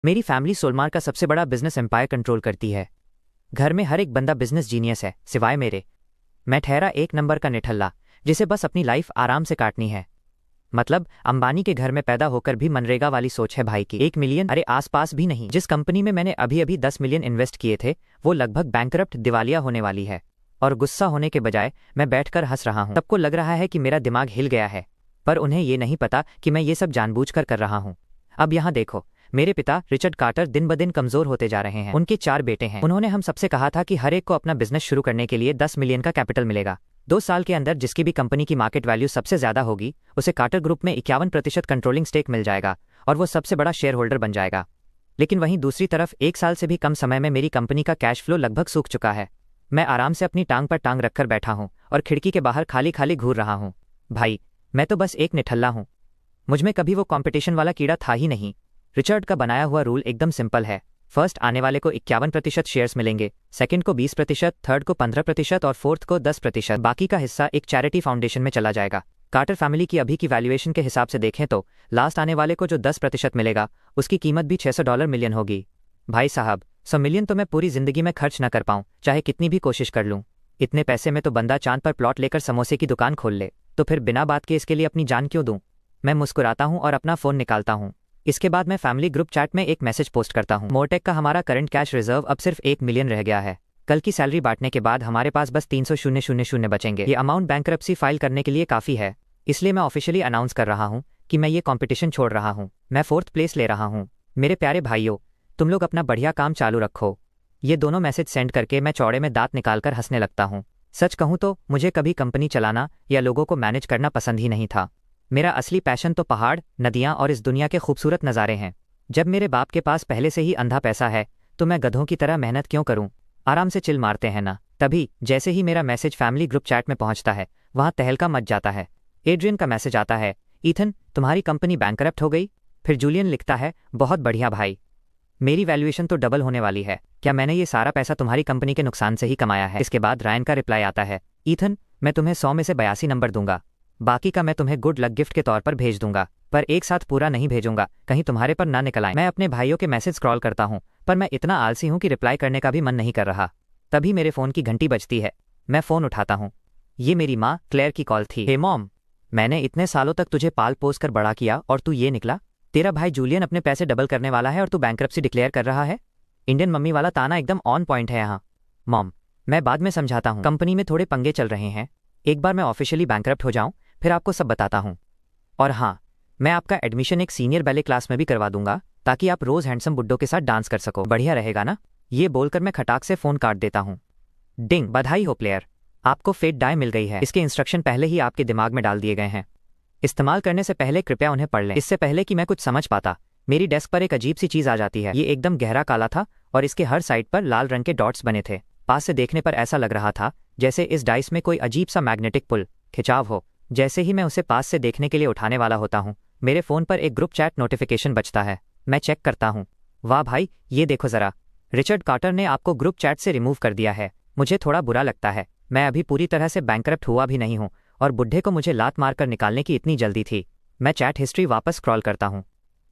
मेरी फैमिली सोलमार का सबसे बड़ा बिजनेस एम्पायर कंट्रोल करती है। घर में हर एक बंदा बिजनेस जीनियस है सिवाय मेरे। मैं ठहरा एक नंबर का निठल्ला जिसे बस अपनी लाइफ आराम से काटनी है। मतलब अंबानी के घर में पैदा होकर भी मनरेगा वाली सोच है भाई की। 1 मिलियन अरे आसपास भी नहीं। जिस कंपनी में मैंने अभी अभी 10 मिलियन इन्वेस्ट किए थे वो लगभग बैंकरप्ट दिवालिया होने वाली है। और गुस्सा होने के बजाय मैं बैठकर हंस रहा हूँ। सबको लग रहा है कि मेरा दिमाग हिल गया है, पर उन्हें ये नहीं पता कि मैं ये सब जानबूझकर कर रहा हूँ। अब यहाँ देखो, मेरे पिता रिचर्ड कार्टर दिन ब दिन कमजोर होते जा रहे हैं। उनके 4 बेटे हैं। उन्होंने हम सबसे कहा था कि हर एक को अपना बिजनेस शुरू करने के लिए 10 मिलियन का कैपिटल मिलेगा। 2 साल के अंदर जिसकी भी कंपनी की मार्केट वैल्यू सबसे ज्यादा होगी उसे कार्टर ग्रुप में 51% कंट्रोलिंग स्टेक मिल जाएगा और वो सबसे बड़ा शेयर होल्डर बन जाएगा। लेकिन वहीं दूसरी तरफ 1 साल से भी कम समय में मेरी कंपनी का कैश फ्लो लगभग सूख चुका है। मैं आराम से अपनी टांग पर टांग रखकर बैठा हूँ और खिड़की के बाहर खाली खाली घूर रहा हूँ। भाई, मैं तो बस एक निठल्ला हूँ। मुझमें कभी वो कंपटीशन वाला कीड़ा था ही नहीं। रिचर्ड का बनाया हुआ रूल एकदम सिंपल है। फर्स्ट आने वाले को 51% शेयर्स मिलेंगे, सेकंड को 20%, थर्ड को 15% और फोर्थ को 10%। बाकी का हिस्सा एक चैरिटी फाउंडेशन में चला जाएगा। कार्टर फैमिली की अभी की वैल्यूएशन के हिसाब से देखें तो लास्ट आने वाले को जो 10% मिलेगा उसकी कीमत भी $600 मिलियन होगी। भाई साहब, 100 मिलियन तो मैं पूरी जिंदगी में खर्च न कर पाऊँ, चाहे कितनी भी कोशिश कर लूँ। इतने पैसे में तो बंदा चांद पर प्लॉट लेकर समोसे की दुकान खोल ले, तो फिर बिना बात के इसके लिए अपनी जान क्यों दूं। मैं मुस्कुराता हूं और अपना फोन निकालता हूं। इसके बाद मैं फैमिली ग्रुप चैट में एक मैसेज पोस्ट करता हूं। मोरटेक का हमारा करंट कैश रिजर्व अब सिर्फ 1 मिलियन रह गया है। कल की सैलरी बांटने के बाद हमारे पास बस 300,000 बचेंगे। ये अमाउंट बैंकरप्सी फाइल करने के लिए काफी है, इसलिए मैं ऑफिशियली अनाउंस कर रहा हूँ कि मैं ये कॉम्पिटिशन छोड़ रहा हूँ। मैं 4th प्लेस ले रहा हूँ। मेरे प्यारे भाइयों, तुम लोग अपना बढ़िया काम चालू रखो। ये दोनों मैसेज सेंड करके मैं चौड़े में दांत निकालकर हंसने लगता हूँ। सच कहूँ तो मुझे कभी कंपनी चलाना या लोगों को मैनेज करना पसंद ही नहीं था। मेरा असली पैशन तो पहाड़, नदियाँ और इस दुनिया के खूबसूरत नज़ारे हैं। जब मेरे बाप के पास पहले से ही अंधा पैसा है तो मैं गधों की तरह मेहनत क्यों करूं। आराम से चिल मारते हैं ना। तभी जैसे ही मेरा मैसेज फैमिली ग्रुप चैट में पहुंचता है वहां तहलका मच जाता है। एड्रियन का मैसेज आता है, ईथन तुम्हारी कंपनी बैंकरप्ट हो गई। फिर जूलियन लिखता है, बहुत बढ़िया भाई, मेरी वैल्यूएशन तो डबल होने वाली है। क्या मैंने ये सारा पैसा तुम्हारी कंपनी के नुकसान से ही कमाया है? इसके बाद रायन का रिप्लाई आता है, ईथन मैं तुम्हें 100 में से 82 नंबर दूंगा, बाकी का मैं तुम्हें गुड लक गिफ्ट के तौर पर भेज दूंगा, पर एक साथ पूरा नहीं भेजूंगा, कहीं तुम्हारे पर ना निकल आए। मैं अपने भाइयों के मैसेज स्क्रॉल करता हूं, पर मैं इतना आलसी हूं कि रिप्लाई करने का भी मन नहीं कर रहा। तभी मेरे फोन की घंटी बजती है। मैं फोन उठाता हूं। ये मेरी माँ क्लेयर की कॉल थी। हे मॉम, मैंने इतने सालों तक तुझे पाल पोस कर बड़ा किया और तू ये निकला। तेरा भाई जूलियन अपने पैसे डबल करने वाला है और तू बैंकरप्सी डिक्लेयर कर रहा है। इंडियन मम्मी वाला ताना एकदम ऑन पॉइंट है यहाँ। मॉम, मैं बाद में समझाता हूँ, कंपनी में थोड़े पंगे चल रहे हैं। एक बार मैं ऑफिशियली बैंकरप्ट हो जाऊं फिर आपको सब बताता हूँ। और हाँ, मैं आपका एडमिशन एक सीनियर बैले क्लास में भी करवा दूंगा ताकि आप रोज हैंडसम बुड्ढों के साथ डांस कर सको। बढ़िया रहेगा ना? ये बोलकर मैं खटाक से फोन काट देता हूँ। डिंग, बधाई हो प्लेयर, आपको फेट डाई मिल गई है। इसके इंस्ट्रक्शन पहले ही आपके दिमाग में डाल दिए गए हैं। इस्तेमाल करने से पहले कृपया उन्हें पढ़ लें। इससे पहले कि मैं कुछ समझ पाता मेरी डेस्क पर एक अजीब सी चीज आ जाती है। ये एकदम गहरा काला था और इसके हर साइड पर लाल रंग के डॉट्स बने थे। पास से देखने पर ऐसा लग रहा था जैसे इस डाइस में कोई अजीब सा मैग्नेटिक पुल खिंचाव हो। जैसे ही मैं उसे पास से देखने के लिए उठाने वाला होता हूँ मेरे फोन पर एक ग्रुप चैट नोटिफिकेशन बजता है। मैं चेक करता हूँ। वाह भाई, ये देखो जरा, रिचर्ड कार्टर ने आपको ग्रुप चैट से रिमूव कर दिया है। मुझे थोड़ा बुरा लगता है। मैं अभी पूरी तरह से बैंकरप्ट हुआ भी नहीं हूँ और बुढ़े को मुझे लात मारकर निकालने की इतनी जल्दी थी। मैं चैट हिस्ट्री वापस स्क्रॉल करता हूँ।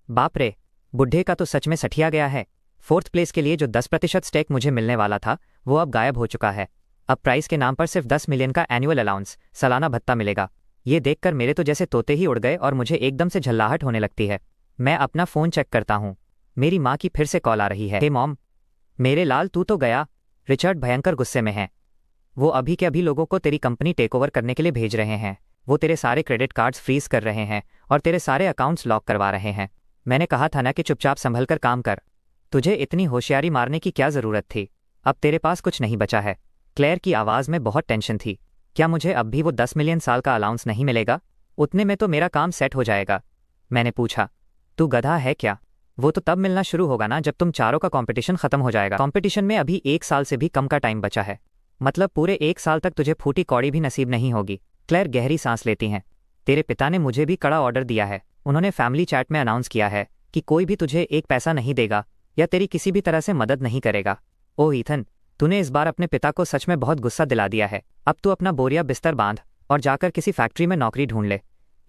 बाप रे, बुढ़े का तो सच में सठिया गया है। 4th प्लेस के लिए जो 10% स्टेक मुझे मिलने वाला था वो अब गायब हो चुका है। अब प्राइस के नाम पर सिर्फ 10 मिलियन का एनुअल अलाउंस, सालाना भत्ता मिलेगा। ये देखकर मेरे तो जैसे तोते ही उड़ गए और मुझे एकदम से झल्लाहट होने लगती है। मैं अपना फ़ोन चेक करता हूँ। मेरी माँ की फिर से कॉल आ रही है। हे मॉम, मेरे लाल तू तो गया। रिचर्ड भयंकर गुस्से में है। वो अभी के अभी लोगों को तेरी कंपनी टेक ओवर करने के लिए भेज रहे हैं। वो तेरे सारे क्रेडिट कार्ड्स फ्रीज कर रहे हैं और तेरे सारे अकाउंट्स लॉक करवा रहे हैं। मैंने कहा था ना कि चुपचाप संभल कर काम कर। तुझे इतनी होशियारी मारने की क्या ज़रूरत थी? अब तेरे पास कुछ नहीं बचा है। क्लेयर की आवाज़ में बहुत टेंशन थी। क्या मुझे अब भी वो 10 मिलियन साल का अलाउंस नहीं मिलेगा? उतने में तो मेरा काम सेट हो जाएगा। मैंने पूछा, तू गधा है क्या? वो तो तब मिलना शुरू होगा ना जब तुम चारों का कंपटीशन खत्म हो जाएगा। कंपटीशन में अभी 1 साल से भी कम का टाइम बचा है। मतलब पूरे 1 साल तक तुझे फूटी कौड़ी भी नसीब नहीं होगी। क्लेयर गहरी सांस लेती हैं। तेरे पिता ने मुझे भी कड़ा ऑर्डर दिया है। उन्होंने फैमिली चैट में अनाउंस किया है कि कोई भी तुझे एक पैसा नहीं देगा या तेरी किसी भी तरह से मदद नहीं करेगा। ओह ईथन, तूने इस बार अपने पिता को सच में बहुत गुस्सा दिला दिया है। अब तू अपना बोरिया बिस्तर बांध और जाकर किसी फैक्ट्री में नौकरी ढूंढ ले।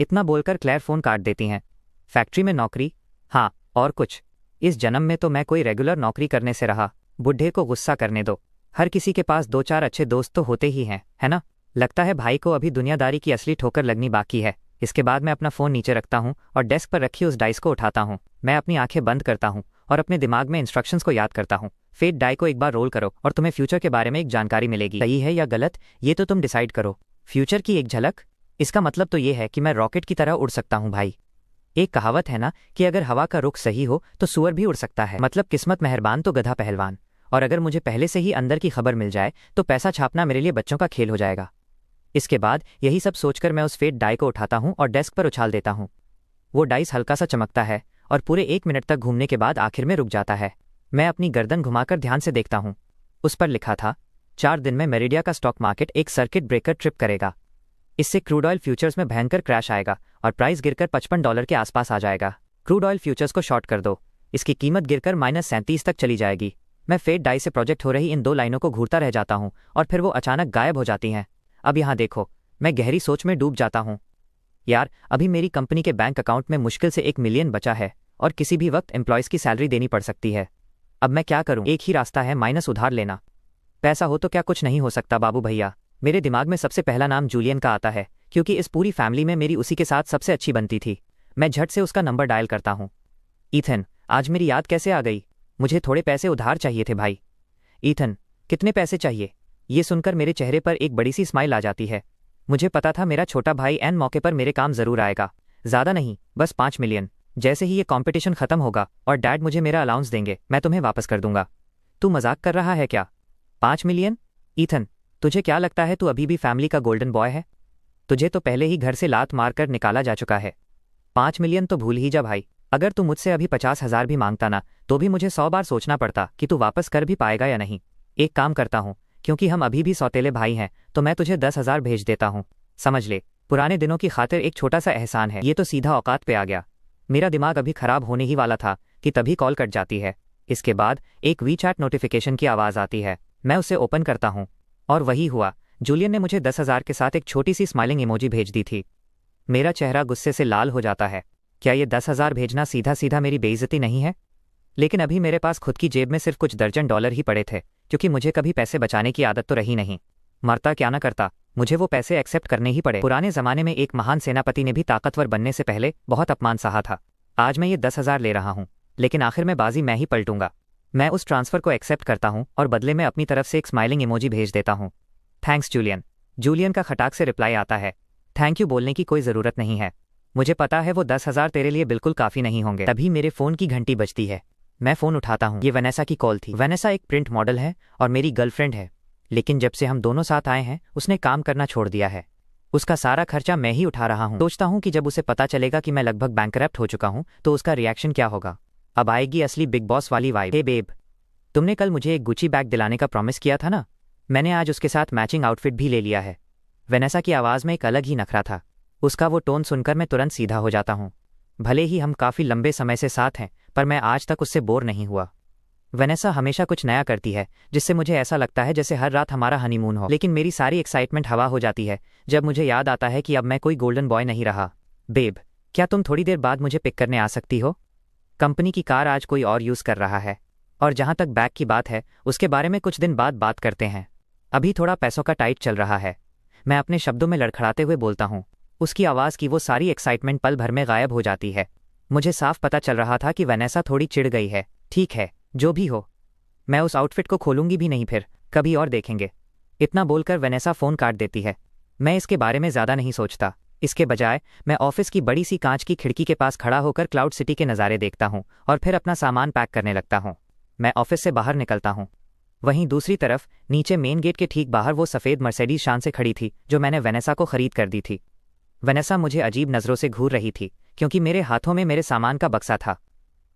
इतना बोलकर क्लेयर फोन काट देती हैं। फैक्ट्री में नौकरी? हाँ, और कुछ इस जन्म में तो मैं कोई रेगुलर नौकरी करने से रहा। बुढ़े को गुस्सा करने दो। हर किसी के पास 2-4 अच्छे दोस्त तो होते ही हैं, है ना? लगता है भाई को अभी दुनियादारी की असली ठोकर लगनी बाकी है। इसके बाद मैं अपना फ़ोन नीचे रखता हूँ और डेस्क पर रखी उस डाइस को उठाता हूँ। मैं अपनी आंखें बंद करता हूँ और अपने दिमाग में इंस्ट्रक्शंस को याद करता हूँ। फेट डाई को एक बार रोल करो और तुम्हें फ्यूचर के बारे में एक जानकारी मिलेगी। सही है या गलत, ये तो तुम डिसाइड करो। फ्यूचर की एक झलक? इसका मतलब तो ये है कि मैं रॉकेट की तरह उड़ सकता हूँ भाई। एक कहावत है ना कि अगर हवा का रुख सही हो तो सूअर भी उड़ सकता है। मतलब किस्मत मेहरबान तो गधा पहलवान। और अगर मुझे पहले से ही अंदर की खबर मिल जाए तो पैसा छापना मेरे लिए बच्चों का खेल हो जाएगा। इसके बाद यही सब सोचकर मैं उस फेट डाई को उठाता हूँ और डेस्क पर उछाल देता हूँ। वो डाइस हल्का सा चमकता है और पूरे 1 मिनट तक घूमने के बाद आखिर में रुक जाता है। मैं अपनी गर्दन घुमाकर ध्यान से देखता हूँ। उस पर लिखा था 4 दिन में मेरिडिया का स्टॉक मार्केट एक सर्किट ब्रेकर ट्रिप करेगा। इससे क्रूड ऑयल फ्यूचर्स में भयंकर क्रैश आएगा और प्राइस गिरकर $55 के आसपास आ जाएगा। क्रूड ऑयल फ्यूचर्स को शॉर्ट कर दो, इसकी कीमत गिरकर -37 तक चली जाएगी। मैं फेट डाई से प्रोजेक्ट हो रही इन 2 लाइनों को घूरता रह जाता हूँ और फिर वो अचानक गायब हो जाती हैं। अब यहाँ देखो, मैं गहरी सोच में डूब जाता हूँ। यार, अभी मेरी कंपनी के बैंक अकाउंट में मुश्किल से 1 मिलियन बचा है और किसी भी वक्त एम्प्लॉयज़ की सैलरी देनी पड़ सकती है। अब मैं क्या करूँ? एक ही रास्ता है, माइनस उधार लेना। पैसा हो तो क्या कुछ नहीं हो सकता बाबू भैया। मेरे दिमाग में सबसे पहला नाम जूलियन का आता है क्योंकि इस पूरी फैमिली में मेरी उसी के साथ सबसे अच्छी बनती थी। मैं झट से उसका नंबर डायल करता हूँ। ईथन, आज मेरी याद कैसे आ गई? मुझे थोड़े पैसे उधार चाहिए थे भाई। ईथन, कितने पैसे चाहिए? ये सुनकर मेरे चेहरे पर एक बड़ी सी स्माइल आ जाती है। मुझे पता था मेरा छोटा भाई एन मौके पर मेरे काम जरूर आएगा। ज़्यादा नहीं, बस 5 मिलियन। जैसे ही ये कंपटीशन खत्म होगा और डैड मुझे मेरा अलाउंस देंगे, मैं तुम्हें वापस कर दूंगा। तू मजाक कर रहा है क्या? 5 मिलियन? ईथन, तुझे क्या लगता है तू अभी भी फैमिली का गोल्डन बॉय है? तुझे तो पहले ही घर से लात मारकर निकाला जा चुका है। 5 मिलियन तो भूल ही जा भाई। अगर तू मुझसे अभी 50,000 भी मांगता ना तो भी मुझे 100 बार सोचना पड़ता कि तू वापस कर भी पाएगा या नहीं। एक काम करता हूँ, क्योंकि हम अभी भी सौतेले भाई हैं तो मैं तुझे 10,000 भेज देता हूँ। समझ ले, पुराने दिनों की खातिर एक छोटा सा एहसान है। ये तो सीधा औकात पे आ गया। मेरा दिमाग अभी खराब होने ही वाला था कि तभी कॉल कट जाती है। इसके बाद एक वीचैट नोटिफिकेशन की आवाज़ आती है। मैं उसे ओपन करता हूँ और वही हुआ। जूलियन ने मुझे 10,000 के साथ एक छोटी सी स्माइलिंग इमोजी भेज दी थी। मेरा चेहरा गुस्से से लाल हो जाता है। क्या ये 10,000 भेजना सीधा सीधा मेरी बेइज्जती नहीं है? लेकिन अभी मेरे पास खुद की जेब में सिर्फ कुछ दर्जन डॉलर ही पड़े थे, क्योंकि मुझे कभी पैसे बचाने की आदत तो रही नहीं। मरता क्या ना करता, मुझे वो पैसे एक्सेप्ट करने ही पड़े। पुराने ज़माने में एक महान सेनापति ने भी ताकतवर बनने से पहले बहुत अपमान सहा था। आज मैं ये 10,000 ले रहा हूँ, लेकिन आखिर में बाजी मैं ही पलटूंगा। मैं उस ट्रांसफ़र को एक्सेप्ट करता हूँ और बदले में अपनी तरफ से एक स्माइलिंग इमोजी भेज देता हूँ। Thanks Julian. जूलियन का खटाक से रिप्लाई आता है, थैंक यू बोलने की कोई ज़रूरत नहीं है। मुझे पता है वो 10,000 तेरे लिए बिल्कुल काफ़ी नहीं होंगे। तभी मेरे फ़ोन की घंटी बजती है। मैं फ़ोन उठाता हूँ। ये वनेसा की कॉल थी। वनेसा एक प्रिंट मॉडल है और मेरी गर्लफ्रेंड है, लेकिन जब से हम दोनों साथ आए हैं उसने काम करना छोड़ दिया है। उसका सारा खर्चा मैं ही उठा रहा हूँ। सोचता हूँ कि जब उसे पता चलेगा कि मैं लगभग बैंकरप्ट हो चुका हूँ तो उसका रिएक्शन क्या होगा। अब आएगी असली बिग बॉस वाली वाइब। हे बेब, तुमने कल मुझे एक गुची बैग दिलाने का प्रॉमिस किया था ना? मैंने आज उसके साथ मैचिंग आउटफिट भी ले लिया है। वनेसा की आवाज़ में एक अलग ही नखरा था। उसका वो टोन सुनकर मैं तुरंत सीधा हो जाता हूँ। भले ही हम काफ़ी लंबे समय से साथ हैं, पर मैं आज तक उससे बोर नहीं हुआ। वनेसा हमेशा कुछ नया करती है जिससे मुझे ऐसा लगता है जैसे हर रात हमारा हनीमून हो। लेकिन मेरी सारी एक्साइटमेंट हवा हो जाती है जब मुझे याद आता है कि अब मैं कोई गोल्डन बॉय नहीं रहा। बेब, क्या तुम थोड़ी देर बाद मुझे पिक करने आ सकती हो? कंपनी की कार आज कोई और यूज़ कर रहा है। और जहाँ तक बैग की बात है, उसके बारे में कुछ दिन बाद बात करते हैं। अभी थोड़ा पैसों का टाइट चल रहा है। मैं अपने शब्दों में लड़खड़ाते हुए बोलता हूँ। उसकी आवाज़ की वो सारी एक्साइटमेंट पल भर में गायब हो जाती है। मुझे साफ पता चल रहा था कि वनेसा थोड़ी चिढ़ गई है। ठीक है, जो भी हो, मैं उस आउटफिट को खोलूंगी भी नहीं, फिर कभी और देखेंगे। इतना बोलकर वनेसा फ़ोन काट देती है। मैं इसके बारे में ज़्यादा नहीं सोचता। इसके बजाय मैं ऑफिस की बड़ी सी कांच की खिड़की के पास खड़ा होकर क्लाउड सिटी के नज़ारे देखता हूँ और फिर अपना सामान पैक करने लगता हूँ। मैं ऑफिस से बाहर निकलता हूँ। वहीं दूसरी तरफ नीचे मेन गेट के ठीक बाहर वो सफ़ेद मर्सिडीज शान से खड़ी थी जो मैंने वनेसा को खरीद कर दी थी। वनेसा मुझे अजीब नज़रों से घूर रही थी क्योंकि मेरे हाथों में मेरे सामान का बक्सा था।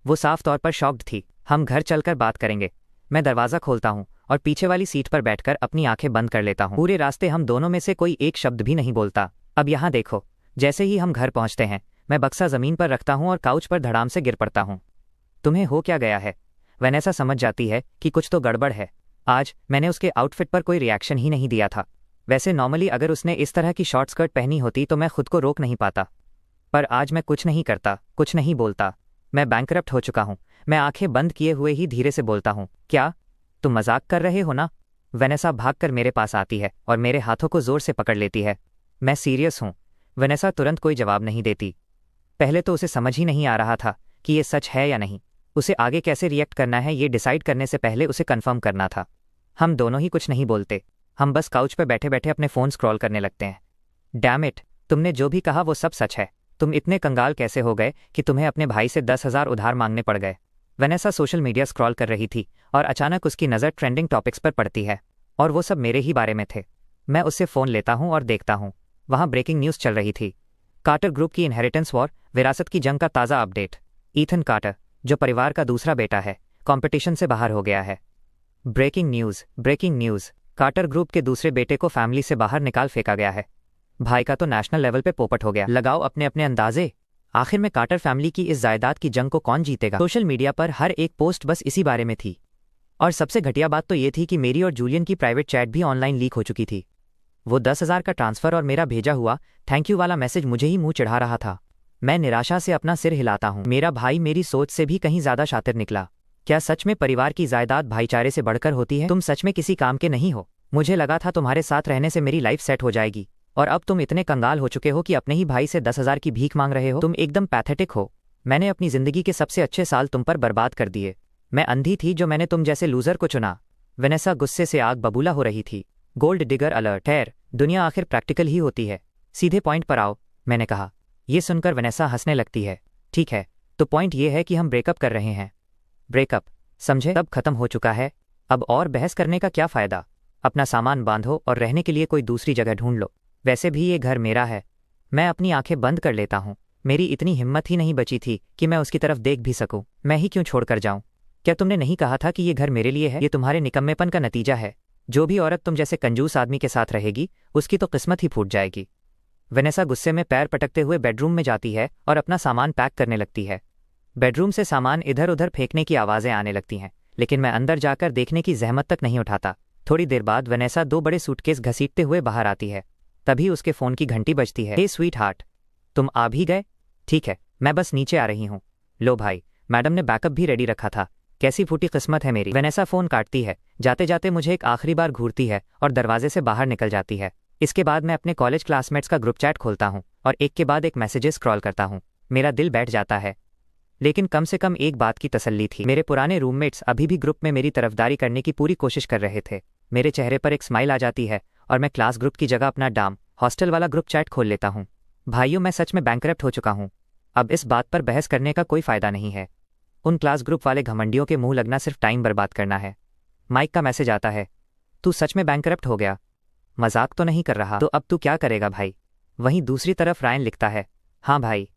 वो साफ तौर पर शॉक्ड थी। हम घर चलकर बात करेंगे। मैं दरवाज़ा खोलता हूँ और पीछे वाली सीट पर बैठकर अपनी आंखें बंद कर लेता हूँ। पूरे रास्ते हम दोनों में से कोई एक शब्द भी नहीं बोलता। अब यहाँ देखो, जैसे ही हम घर पहुँचते हैं, मैं बक्सा ज़मीन पर रखता हूँ और काउच पर धड़ाम से गिर पड़ता हूँ। तुम्हें हो क्या गया है? वनेसा समझ जाती है कि कुछ तो गड़बड़ है। आज मैंने उसके आउटफिट पर कोई रिएक्शन ही नहीं दिया था। वैसे नॉर्मली अगर उसने इस तरह की शॉर्ट स्कर्ट पहनी होती तो मैं खुद को रोक नहीं पाता, पर आज मैं कुछ नहीं करता, कुछ नहीं बोलता। मैं बैंकरप्ट हो चुका हूँ। मैं आंखें बंद किए हुए ही धीरे से बोलता हूँ, क्या तुम मजाक कर रहे हो ना? वेनेसा भागकर मेरे पास आती है और मेरे हाथों को जोर से पकड़ लेती है। मैं सीरियस हूँ। वेनेसा तुरंत कोई जवाब नहीं देती। पहले तो उसे समझ ही नहीं आ रहा था कि ये सच है या नहीं। उसे आगे कैसे रिएक्ट करना है ये डिसाइड करने से पहले उसे कंफर्म करना था। हम दोनों ही कुछ नहीं बोलते। हम बस काउच पर बैठे बैठे अपने फ़ोन स्क्रॉल करने लगते हैं। डैम इट, तुमने जो भी कहा वो सब सच है। तुम इतने कंगाल कैसे हो गए कि तुम्हें अपने भाई से 10,000 उधार मांगने पड़ गए? वेनेसा सोशल मीडिया स्क्रॉल कर रही थी और अचानक उसकी नज़र ट्रेंडिंग टॉपिक्स पर पड़ती है और वो सब मेरे ही बारे में थे। मैं उससे फ़ोन लेता हूँ और देखता हूँ, वहाँ ब्रेकिंग न्यूज़ चल रही थी। कार्टर ग्रुप की इनहेरिटेंस वॉर, विरासत की जंग का ताज़ा अपडेट। ईथन कार्टर, जो परिवार का दूसरा बेटा है, कंपटीशन से बाहर हो गया है। Breaking news, breaking news. Carter group के दूसरे बेटे को फैमिली से बाहर निकाल फेंका गया है। भाई का तो नेशनल लेवल पे पोपट हो गया। लगाओ अपने अपने अंदाजे। आखिर में कार्टर फैमिली की इस जायदाद की जंग को कौन जीतेगा? सोशल मीडिया पर हर एक पोस्ट बस इसी बारे में थी। और सबसे घटिया बात तो ये थी कि मेरी और जूलियन की प्राइवेट चैट भी ऑनलाइन लीक हो चुकी थी। वो 10,000 का ट्रांसफ़र और मेरा भेजा हुआ थैंक यू वाला मैसेज मुझे ही मुंह चिढ़ा रहा था। मैं निराशा से अपना सिर हिलाता हूँ। मेरा भाई मेरी सोच से भी कहीं ज़्यादा शातिर निकला। क्या सच में परिवार की जायदाद भाईचारे से बढ़कर होती है? तुम सच में किसी काम के नहीं हो। मुझे लगा था तुम्हारे साथ रहने से मेरी लाइफ सेट हो जाएगी, और अब तुम इतने कंगाल हो चुके हो कि अपने ही भाई से 10,000 की भीख मांग रहे हो। तुम एकदम पैथेटिक हो। मैंने अपनी ज़िंदगी के सबसे अच्छे साल तुम पर बर्बाद कर दिए। मैं अंधी थी जो मैंने तुम जैसे लूज़र को चुना। वेनेसा गुस्से से आग बबूला हो रही थी। Gold digger alert. खैर, दुनिया आखिर प्रैक्टिकल ही होती है। सीधे पॉइंट पर आओ, मैंने कहा। ये सुनकर वेनेसा हंसने लगती है। ठीक है, तो पॉइंट ये है कि हम ब्रेकअप कर रहे हैं। ब्रेकअप, समझे? तब खत्म हो चुका है। अब और बहस करने का क्या फ़ायदा? अपना सामान बांधो और रहने के लिए कोई दूसरी जगह ढूंढ लो। वैसे भी ये घर मेरा है। मैं अपनी आंखें बंद कर लेता हूँ। मेरी इतनी हिम्मत ही नहीं बची थी कि मैं उसकी तरफ देख भी सकूं। मैं ही क्यों छोड़ कर जाऊं? क्या तुमने नहीं कहा था कि ये घर मेरे लिए है? ये तुम्हारे निकम्मेपन का नतीजा है। जो भी औरत तुम जैसे कंजूस आदमी के साथ रहेगी, उसकी तो किस्मत ही फूट जाएगी। वेनेसा गुस्से में पैर पटकते हुए बेडरूम में जाती है और अपना सामान पैक करने लगती है। बेडरूम से सामान इधर उधर फेंकने की आवाज़ें आने लगती हैं, लेकिन मैं अंदर जाकर देखने की जहमत तक नहीं उठाता। थोड़ी देर बाद वेनेसा 2 बड़े सूटकेस घसीटते हुए बाहर आती है। तभी उसके फ़ोन की घंटी बजती है। हे स्वीट हार्ट, तुम आ भी गए? ठीक है, मैं बस नीचे आ रही हूँ। लो भाई, मैडम ने बैकअप भी रेडी रखा था। कैसी फूटी किस्मत है मेरी। वेनेसा फ़ोन काटती है। जाते जाते मुझे एक आखिरी बार घूरती है और दरवाजे से बाहर निकल जाती है। इसके बाद मैं अपने कॉलेज क्लासमेट्स का ग्रुप चैट खोलता हूँ और एक के बाद एक मैसेजेस स्क्रॉल करता हूँ। मेरा दिल बैठ जाता है, लेकिन कम से कम एक बात की तसल्ली थी। मेरे पुराने रूममेट्स अभी भी ग्रुप में मेरी तरफदारी करने की पूरी कोशिश कर रहे थे। मेरे चेहरे पर एक स्माइल आ जाती है और मैं क्लास ग्रुप की जगह अपना डाम हॉस्टल वाला ग्रुप चैट खोल लेता हूँ। भाइयों, मैं सच में बैंकरप्ट हो चुका हूँ। अब इस बात पर बहस करने का कोई फ़ायदा नहीं है। उन क्लास ग्रुप वाले घमंडियों के मुंह लगना सिर्फ टाइम बर्बाद करना है। माइक का मैसेज आता है, तू सच में बैंकरप्ट हो गया? मजाक तो नहीं कर रहा? तो अब तू क्या करेगा भाई? वहीं दूसरी तरफ रायन लिखता है, हाँ भाई,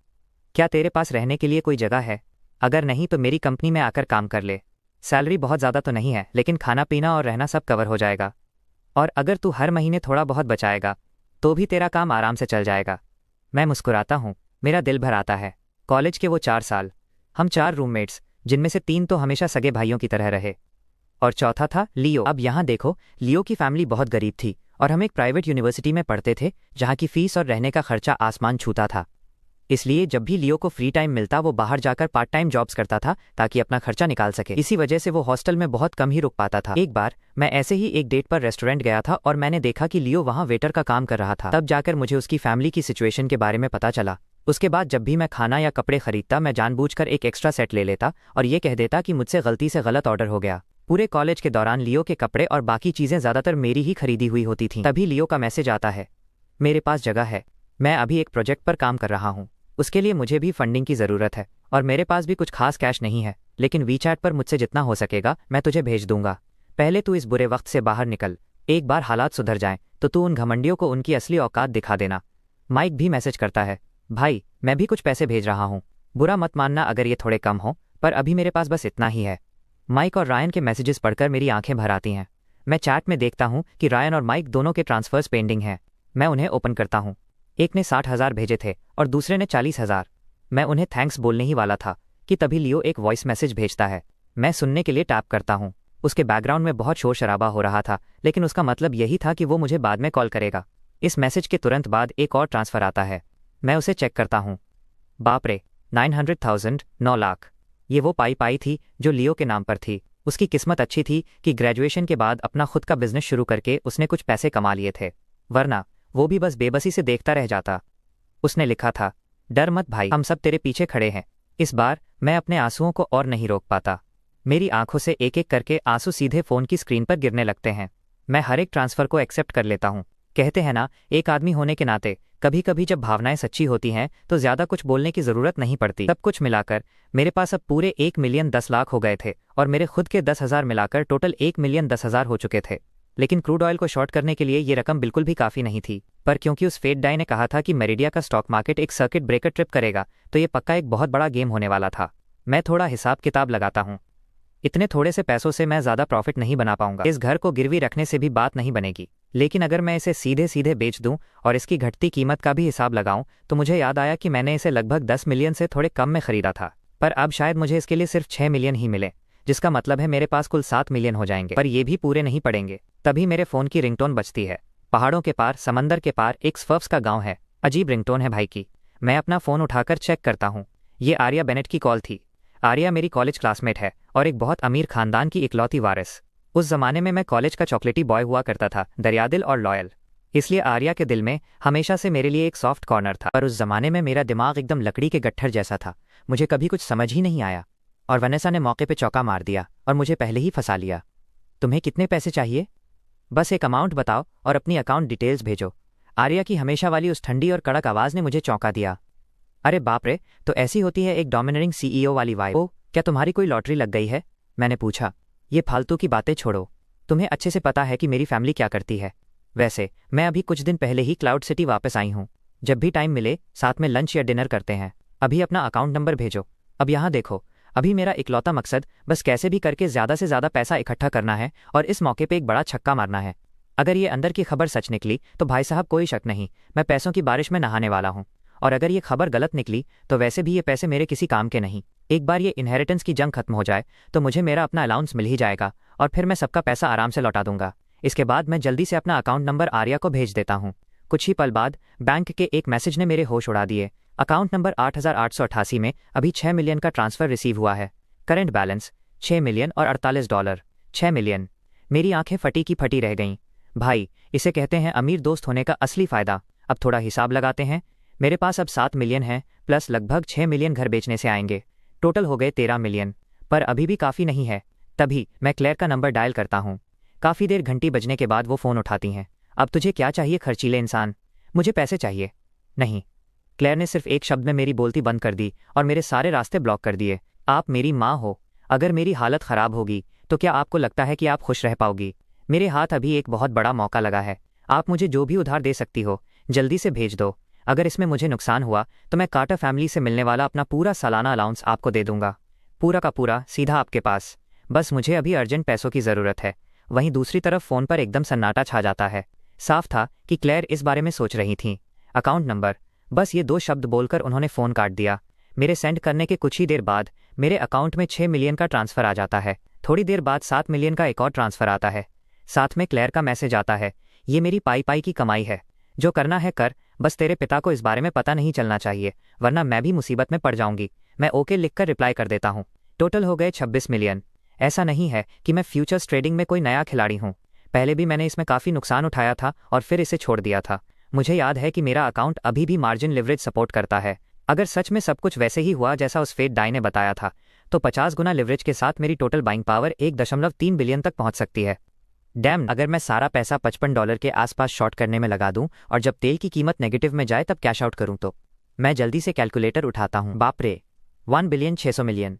क्या तेरे पास रहने के लिए कोई जगह है? अगर नहीं तो मेरी कंपनी में आकर काम कर ले। सैलरी बहुत ज़्यादा तो नहीं है, लेकिन खाना पीना और रहना सब कवर हो जाएगा। और अगर तू हर महीने थोड़ा बहुत बचाएगा तो भी तेरा काम आराम से चल जाएगा। मैं मुस्कुराता हूँ, मेरा दिल भर आता है। कॉलेज के वो 4 साल, हम 4 रूममेट्स, जिनमें से 3 तो हमेशा सगे भाइयों की तरह रहे, और चौथा था लियो। अब यहाँ देखो, लियो की फैमिली बहुत गरीब थी और हम एक प्राइवेट यूनिवर्सिटी में पढ़ते थे जहाँ की फीस और रहने का खर्चा आसमान छूता था। इसलिए जब भी लियो को फ्री टाइम मिलता वो बाहर जाकर पार्ट टाइम जॉब्स करता था ताकि अपना खर्चा निकाल सके। इसी वजह से वो हॉस्टल में बहुत कम ही रुक पाता था। एक बार मैं ऐसे ही एक डेट पर रेस्टोरेंट गया था और मैंने देखा कि लियो वहाँ वेटर का काम कर रहा था। तब जाकर मुझे उसकी फैमिली की सिचुएशन के बारे में पता चला। उसके बाद जब भी मैं खाना या कपड़े खरीदता मैं जानबूझकर एक एक्स्ट्रा सेट ले लेता और ये कह देता कि मुझसे गलती से गलत ऑर्डर हो गया। पूरे कॉलेज के दौरान लियो के कपड़े और बाकी चीज़ें ज़्यादातर मेरी ही खरीदी हुई होती थीं। तभी लियो का मैसेज आता है, मेरे पास जगह है, मैं अभी एक प्रोजेक्ट पर काम कर रहा हूँ, उसके लिए मुझे भी फंडिंग की ज़रूरत है और मेरे पास भी कुछ खास कैश नहीं है, लेकिन वीचैट पर मुझसे जितना हो सकेगा मैं तुझे भेज दूंगा। पहले तू इस बुरे वक्त से बाहर निकल, एक बार हालात सुधर जाएं तो तू उन घमंडियों को उनकी असली औकात दिखा देना। माइक भी मैसेज करता है, भाई मैं भी कुछ पैसे भेज रहा हूँ, बुरा मत मानना अगर ये थोड़े कम हो, पर अभी मेरे पास बस इतना ही है। माइक और रायन के मैसेजेस पढ़कर मेरी आंखें भर आती हैं। मैं चैट में देखता हूँ कि रायन और माइक दोनों के ट्रांसफर्स पेंडिंग हैं। मैं उन्हें ओपन करता हूँ। एक ने 60,000 भेजे थे और दूसरे ने 40,000। मैं उन्हें थैंक्स बोलने ही वाला था कि तभी लियो एक वॉइस मैसेज भेजता है। मैं सुनने के लिए टैप करता हूँ। उसके बैकग्राउंड में बहुत शोर शराबा हो रहा था, लेकिन उसका मतलब यही था कि वो मुझे बाद में कॉल करेगा। इस मैसेज के तुरंत बाद एक और ट्रांसफ़र आता है। मैं उसे चेक करता हूँ। बाप रे, 900,000, 9 लाख। ये वो पाई पाई थी जो लियो के नाम पर थी। उसकी किस्मत अच्छी थी कि ग्रेजुएशन के बाद अपना खुद का बिजनेस शुरू करके उसने कुछ पैसे कमा लिए थे, वरना वो भी बस बेबसी से देखता रह जाता। उसने लिखा था, डर मत भाई, हम सब तेरे पीछे खड़े हैं। इस बार मैं अपने आंसुओं को और नहीं रोक पाता। मेरी आंखों से एक एक करके आंसू सीधे फ़ोन की स्क्रीन पर गिरने लगते हैं। मैं हर एक ट्रांसफ़र को एक्सेप्ट कर लेता हूँ। कहते हैं ना, एक आदमी होने के नाते कभी कभी जब भावनाएं सच्ची होती हैं तो ज़्यादा कुछ बोलने की ज़रूरत नहीं पड़ती। सब कुछ मिलाकर मेरे पास अब पूरे 1,10,00,000 हो गए थे और मेरे खुद के 10,000 मिलाकर टोटल 1,10,000 हो चुके थे। लेकिन क्रूड ऑयल को शॉर्ट करने के लिए ये रकम बिल्कुल भी काफ़ी नहीं थी। पर क्योंकि उस फेट डाई ने कहा था कि मेरिडिया का स्टॉक मार्केट एक सर्किट ब्रेकर ट्रिप करेगा, तो ये पक्का एक बहुत बड़ा गेम होने वाला था। मैं थोड़ा हिसाब किताब लगाता हूँ। इतने थोड़े से पैसों से मैं ज़्यादा प्रॉफिट नहीं बना पाऊंगा। इस घर को गिरवी रखने से भी बात नहीं बनेगी। लेकिन अगर मैं इसे सीधे सीधे बेच दूं और इसकी घटती कीमत का भी हिसाब लगाऊं तो मुझे याद आया कि मैंने इसे लगभग 10 मिलियन से थोड़े कम में खरीदा था। पर अब शायद मुझे इसके लिए सिर्फ 6 मिलियन ही मिले, जिसका मतलब है मेरे पास कुल 7 मिलियन हो जाएंगे। पर ये भी पूरे नहीं पड़ेंगे। तभी मेरे फ़ोन की रिंगटोन बजती है। पहाड़ों के पार, समंदर के पार एक स्वर्फ्स का गाँव है। अजीब रिंगटोन है भाई की। मैं अपना फ़ोन उठाकर चेक करता हूँ। ये आर्या बेनेट की कॉल थी। आर्या मेरी कॉलेज क्लासमेट है और एक बहुत अमीर खानदान की इकलौती वारिस। उस जमाने में मैं कॉलेज का चॉकलेटी बॉय हुआ करता था, दरियादिल और लॉयल। इसलिए आर्या के दिल में हमेशा से मेरे लिए एक सॉफ्ट कॉर्नर था। पर उस जमाने में मेरा दिमाग एकदम लकड़ी के गट्ठर जैसा था। मुझे कभी कुछ समझ ही नहीं आया और वनेसा ने मौके पे चौका मार दिया और मुझे पहले ही फंसा लिया। तुम्हें कितने पैसे चाहिए? बस एक अमाउंट बताओ और अपनी अकाउंट डिटेल्स भेजो। आर्या की हमेशा वाली उस ठंडी और कड़क आवाज़ ने मुझे चौंका दिया। अरे बाप रे, तो ऐसी होती है एक डोमिनेटिंग सीईओ वाली वाइब। ओ, क्या तुम्हारी कोई लॉटरी लग गई है? मैंने पूछा। ये फालतू की बातें छोड़ो। तुम्हें अच्छे से पता है कि मेरी फैमिली क्या करती है। वैसे मैं अभी कुछ दिन पहले ही क्लाउड सिटी वापस आई हूँ। जब भी टाइम मिले साथ में लंच या डिनर करते हैं। अभी अपना अकाउंट नंबर भेजो। अब यहाँ देखो, अभी मेरा इकलौता मकसद बस कैसे भी करके ज़्यादा से ज़्यादा पैसा इकट्ठा करना है और इस मौके पे एक बड़ा छक्का मारना है। अगर ये अंदर की खबर सच निकली तो भाई साहब कोई शक नहीं, मैं पैसों की बारिश में नहाने वाला हूँ। और अगर ये खबर गलत निकली तो वैसे भी ये पैसे मेरे किसी काम के नहीं। एक बार ये इनहेरिटेंस की जंग खत्म हो जाए तो मुझे मेरा अपना अलाउंस मिल ही जाएगा और फिर मैं सबका पैसा आराम से लौटा दूंगा। इसके बाद मैं जल्दी से अपना अकाउंट नंबर आर्या को भेज देता हूँ। कुछ ही पल बाद बैंक के एक मैसेज ने मेरे होश उड़ा दिए। अकाउंट नंबर 8,888 में अभी 6 मिलियन का ट्रांसफ़र रिसीव हुआ है। करंट बैलेंस 6 मिलियन और $48। 6 मिलियन। मेरी आंखें फटी की फटी रह गईं। भाई, इसे कहते हैं अमीर दोस्त होने का असली फ़ायदा। अब थोड़ा हिसाब लगाते हैं। मेरे पास अब 7 मिलियन है, प्लस लगभग 6 मिलियन घर बेचने से आएंगे। टोटल हो गए 13 मिलियन। पर अभी भी काफ़ी नहीं है। तभी मैं क्लेयर का नंबर डायल करता हूँ। काफ़ी देर घंटी बजने के बाद वो फ़ोन उठाती हैं। अब तुझे क्या चाहिए खर्चीले इंसान? मुझे पैसे चाहिए। नहीं। क्लेयर ने सिर्फ एक शब्द में मेरी बोलती बंद कर दी और मेरे सारे रास्ते ब्लॉक कर दिए। आप मेरी माँ हो। अगर मेरी हालत ख़राब होगी तो क्या आपको लगता है कि आप खुश रह पाओगी? मेरे हाथ अभी एक बहुत बड़ा मौका लगा है। आप मुझे जो भी उधार दे सकती हो जल्दी से भेज दो। अगर इसमें मुझे नुकसान हुआ तो मैं कार्टर फैमिली से मिलने वाला अपना पूरा सालाना अलाउंस आपको दे दूंगा। पूरा का पूरा सीधा आपके पास। बस मुझे अभी अर्जेंट पैसों की ज़रूरत है। वहीं दूसरी तरफ फ़ोन पर एकदम सन्नाटा छा जाता है। साफ था कि क्लेयर इस बारे में सोच रही थीं। अकाउंट नंबर, बस ये 2 शब्द बोलकर उन्होंने फ़ोन काट दिया। मेरे सेंड करने के कुछ ही देर बाद मेरे अकाउंट में 6 मिलियन का ट्रांसफ़र आ जाता है। थोड़ी देर बाद 7 मिलियन का एक और ट्रांसफ़र आता है। साथ में क्लेयर का मैसेज आता है, ये मेरी पाई पाई की कमाई है। जो करना है कर, बस तेरे पिता को इस बारे में पता नहीं चलना चाहिए, वरना मैं भी मुसीबत में पड़ जाऊंगी। मैं ओके लिखकर रिप्लाई कर देता हूँ। टोटल हो गए 26 मिलियन। ऐसा नहीं है कि मैं फ्यूचर्स ट्रेडिंग में कोई नया खिलाड़ी हूँ। पहले भी मैंने इसमें काफ़ी नुकसान उठाया था और फिर इसे छोड़ दिया था। मुझे याद है कि मेरा अकाउंट अभी भी मार्जिन लिवरेज सपोर्ट करता है। अगर सच में सब कुछ वैसे ही हुआ जैसा उस फेट डाई ने बताया था तो 50 गुना लिवरेज के साथ मेरी टोटल बाइंग पावर 1.3 बिलियन तक पहुंच सकती है। डैम, अगर मैं सारा पैसा $55 के आसपास शॉर्ट करने में लगा दूं और जब तेल की कीमत नेगेटिव में जाए तब कैश आउट करूं तो? मैं जल्दी से कैलकुलेटर उठाता हूं। बाप रे, 1 बिलियन 600 मिलियन।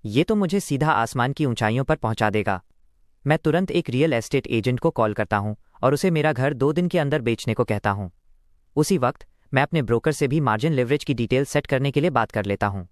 ये तो मुझे सीधा आसमान की ऊंचाइयों पर पहुंचा देगा। मैं तुरंत एक रियल एस्टेट एजेंट को कॉल करता हूं और उसे मेरा घर 2 दिन के अंदर बेचने को कहता हूं। उसी वक्त मैं अपने ब्रोकर से भी मार्जिन लिवरेज की डिटेल सेट करने के लिए बात कर लेता हूं।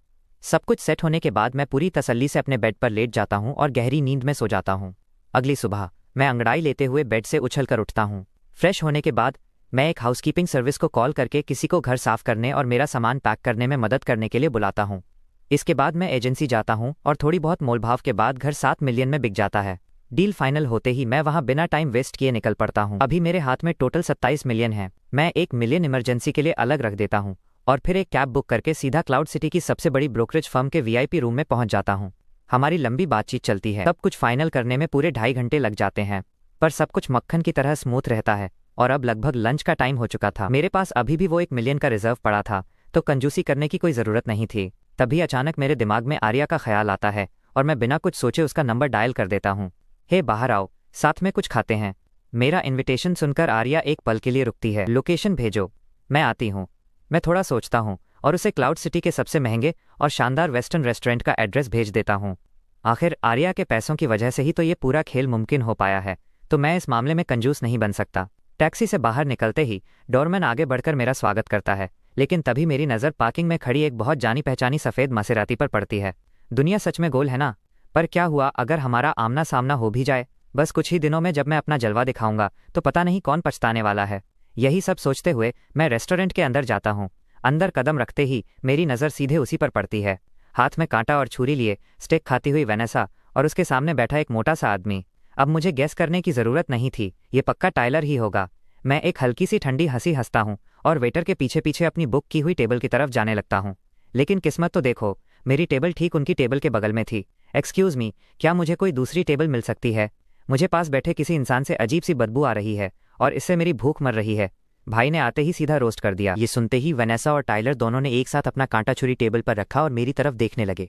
सब कुछ सेट होने के बाद मैं पूरी तसल्ली से अपने बेड पर लेट जाता हूं और गहरी नींद में सो जाता हूं। अगली सुबह मैं अंगड़ाई लेते हुए बेड से उछलकर उठता हूँ। फ्रेश होने के बाद मैं एक हाउसकीपिंग सर्विस को कॉल करके किसी को घर साफ करने और मेरा सामान पैक करने में मदद करने के लिए बुलाता हूँ। इसके बाद मैं एजेंसी जाता हूँ और थोड़ी बहुत मोलभाव के बाद घर 7 मिलियन में बिक जाता है। डील फाइनल होते ही मैं वहाँ बिना टाइम वेस्ट किए निकल पड़ता हूँ। अभी मेरे हाथ में टोटल 27 मिलियन है। मैं 1 मिलियन इमरजेंसी के लिए अलग रख देता हूँ और फिर एक कैब बुक करके सीधा क्लाउड सिटी की सबसे बड़ी ब्रोकरेज फर्म के वीआईपी रूम में पहुंच जाता हूं। हमारी लंबी बातचीत चलती है, सब कुछ फाइनल करने में पूरे 2.5 घंटे लग जाते हैं, पर सब कुछ मक्खन की तरह स्मूथ रहता है। और अब लगभग लंच का टाइम हो चुका था। मेरे पास अभी भी वो 1 मिलियन का रिजर्व पड़ा था, तो कंजूसी करने की कोई ज़रूरत नहीं थी। तभी अचानक मेरे दिमाग में आर्या का ख्याल आता है और मैं बिना कुछ सोचे उसका नंबर डायल कर देता हूँ। हे बाहर आओ, साथ में कुछ खाते हैं। मेरा इन्विटेशन सुनकर आर्या एक पल के लिए रुकती है। लोकेशन भेजो, मैं आती हूँ। मैं थोड़ा सोचता हूँ और उसे क्लाउड सिटी के सबसे महंगे और शानदार वेस्टर्न रेस्टोरेंट का एड्रेस भेज देता हूँ। आखिर आर्या के पैसों की वजह से ही तो ये पूरा खेल मुमकिन हो पाया है, तो मैं इस मामले में कंजूस नहीं बन सकता। टैक्सी से बाहर निकलते ही डोरमैन आगे बढ़कर मेरा स्वागत करता है, लेकिन तभी मेरी नज़र पार्किंग में खड़ी एक बहुत जानी पहचानी सफ़ेद मसेराती पर पड़ती है। दुनिया सच में गोल है ना? पर क्या हुआ अगर हमारा आमना सामना हो भी जाए? बस कुछ ही दिनों में जब मैं अपना जलवा दिखाऊंगा तो पता नहीं कौन पछताने वाला है। यही सब सोचते हुए मैं रेस्टोरेंट के अंदर जाता हूँ। अंदर कदम रखते ही मेरी नज़र सीधे उसी पर पड़ती है। हाथ में कांटा और छुरी लिए स्टेक खाती हुई वेनेसा और उसके सामने बैठा एक मोटा सा आदमी। अब मुझे गैस करने की ज़रूरत नहीं थी, ये पक्का टाइलर ही होगा। मैं एक हल्की सी ठंडी हंसी हंसता हूँ और वेटर के पीछे पीछे अपनी बुक की हुई टेबल की तरफ जाने लगता हूँ। लेकिन किस्मत तो देखो, मेरी टेबल ठीक उनकी टेबल के बगल में थी। एक्सक्यूज़ मी, क्या मुझे कोई दूसरी टेबल मिल सकती है? मुझे पास बैठे किसी इंसान से अजीब सी बदबू आ रही है और इससे मेरी भूख मर रही है। भाई ने आते ही सीधा रोस्ट कर दिया। ये सुनते ही वेनेसा और टाइलर दोनों ने एक साथ अपना कांटा छुरी टेबल पर रखा और मेरी तरफ देखने लगे।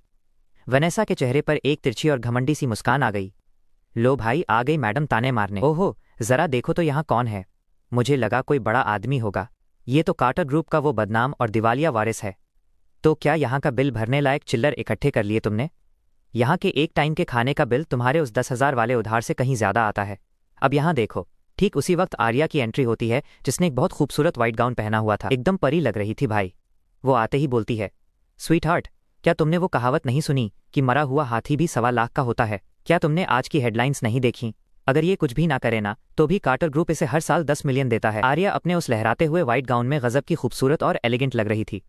वेनेसा के चेहरे पर एक तिरछी और घमंडी सी मुस्कान आ गई। लो भाई, आ गई मैडम ताने मारने। ओहो, ज़रा देखो तो यहाँ कौन है। मुझे लगा कोई बड़ा आदमी होगा। ये तो कार्टर ग्रुप का वो बदनाम और दिवालिया वारिस है। तो क्या यहाँ का बिल भरने लायक चिल्लर इकट्ठे कर लिए तुमने? यहाँ के एक टाइम के खाने का बिल तुम्हारे उस 10,000 वाले उधार से कहीं ज़्यादा आता है। अब यहाँ देखो। ठीक उसी वक्त आर्या की एंट्री होती है, जिसने एक बहुत खूबसूरत व्हाइट गाउन पहना हुआ था। एकदम परी लग रही थी भाई। वो आते ही बोलती है, स्वीट हार्ट, क्या तुमने वो कहावत नहीं सुनी कि मरा हुआ हाथी भी 1.25 लाख का होता है? क्या तुमने आज की हेडलाइंस नहीं देखी? अगर ये कुछ भी ना करे ना, तो भी कार्टर ग्रुप इसे हर साल 10 मिलियन देता है। आर्या अपने उस लहराते हुए व्हाइट गाउन में गजब की खूबसूरत और एलिगेंट लग रही थी।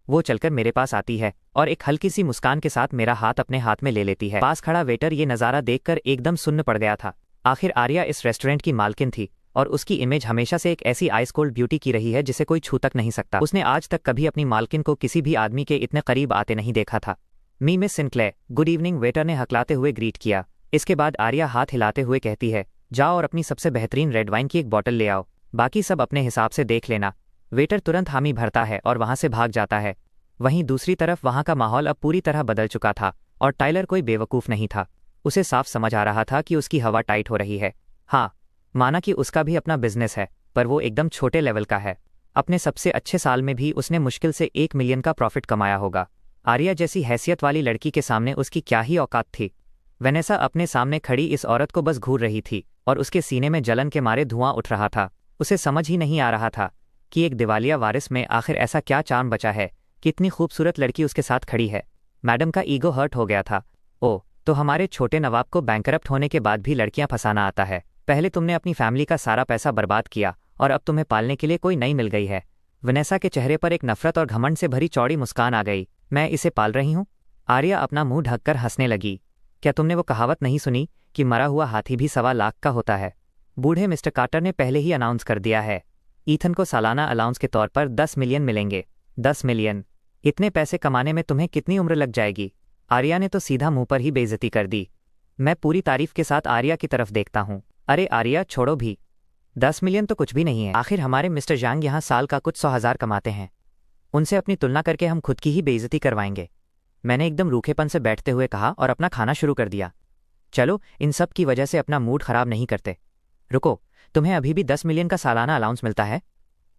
वो चलकर मेरे पास आती है और एक हल्की सी मुस्कान के साथ मेरा हाथ अपने हाथ में ले लेती है। पास खड़ा वेटर ये नज़ारा देखकर एकदम सुन्न पड़ गया था। आखिर आर्या इस रेस्टोरेंट की मालकिन थी और उसकी इमेज हमेशा से एक ऐसी आइस कोल्ड ब्यूटी की रही है जिसे कोई छू तक नहीं सकता। उसने आज तक कभी अपनी मालकिन को किसी भी आदमी के इतने करीब आते नहीं देखा था। मी miss Sinclair, good evening, waiter ने हकलाते हुए ग्रीट किया। इसके बाद आर्या हाथ हिलाते हुए कहती है, जाओ और अपनी सबसे बेहतरीन रेड वाइन की एक बॉटल ले आओ, बाकी सब अपने हिसाब से देख लेना। वेटर तुरंत हामी भरता है और वहां से भाग जाता है। वहीं दूसरी तरफ वहां का माहौल अब पूरी तरह बदल चुका था और टाइलर कोई बेवकूफ़ नहीं था। उसे साफ समझ आ रहा था कि उसकी हवा टाइट हो रही है। हाँ, माना कि उसका भी अपना बिजनेस है, पर वो एकदम छोटे लेवल का है। अपने सबसे अच्छे साल में भी उसने मुश्किल से 1 मिलियन का प्रॉफिट कमाया होगा। आर्या जैसी हैसियत वाली लड़की के सामने उसकी क्या ही औकात थी। वेनेसा अपने सामने खड़ी इस औरत को बस घूर रही थी और उसके सीने में जलन के मारे धुआं उठ रहा था। उसे समझ ही नहीं आ रहा था कि एक दिवालिया वारिस में आखिर ऐसा क्या चार्म बचा है कि इतनी खूबसूरत लड़की उसके साथ खड़ी है। मैडम का ईगो हर्ट हो गया था। ओह, तो हमारे छोटे नवाब को बैंकरप्ट होने के बाद भी लड़कियां फंसाना आता है। पहले तुमने अपनी फैमिली का सारा पैसा बर्बाद किया और अब तुम्हें पालने के लिए कोई नई मिल गई है। वेनेसा के चेहरे पर एक नफरत और घमंड से भरी चौड़ी मुस्कान आ गई। मैं इसे पाल रही हूँ? आर्या अपना मुंह ढककर हंसने लगी। क्या तुमने वो कहावत नहीं सुनी कि मरा हुआ हाथी भी 1.25 लाख का होता है? बूढ़े मिस्टर कार्टर ने पहले ही अनाउंस कर दिया है। ईथन को सालाना अलाउंस के तौर पर 10 मिलियन मिलेंगे। 10 मिलियन? इतने पैसे कमाने में तुम्हें कितनी उम्र लग जाएगी? आर्या ने तो सीधा मुंह पर ही बेइज्जती कर दी। मैं पूरी तारीफ के साथ आर्या की तरफ देखता हूँ। अरे आर्या, छोड़ो भी, 10 मिलियन तो कुछ भी नहीं है। आखिर हमारे मिस्टर जांग यहाँ साल का कुछ 100,000 कमाते हैं। उनसे अपनी तुलना करके हम खुद की ही बेइज्जती करवाएंगे। मैंने एकदम रूखेपन से बैठते हुए कहा और अपना खाना शुरू कर दिया। चलो, इन सब की वजह से अपना मूड खराब नहीं करते। रुको, तुम्हें अभी भी 10 मिलियन का सालाना अलाउंस मिलता है?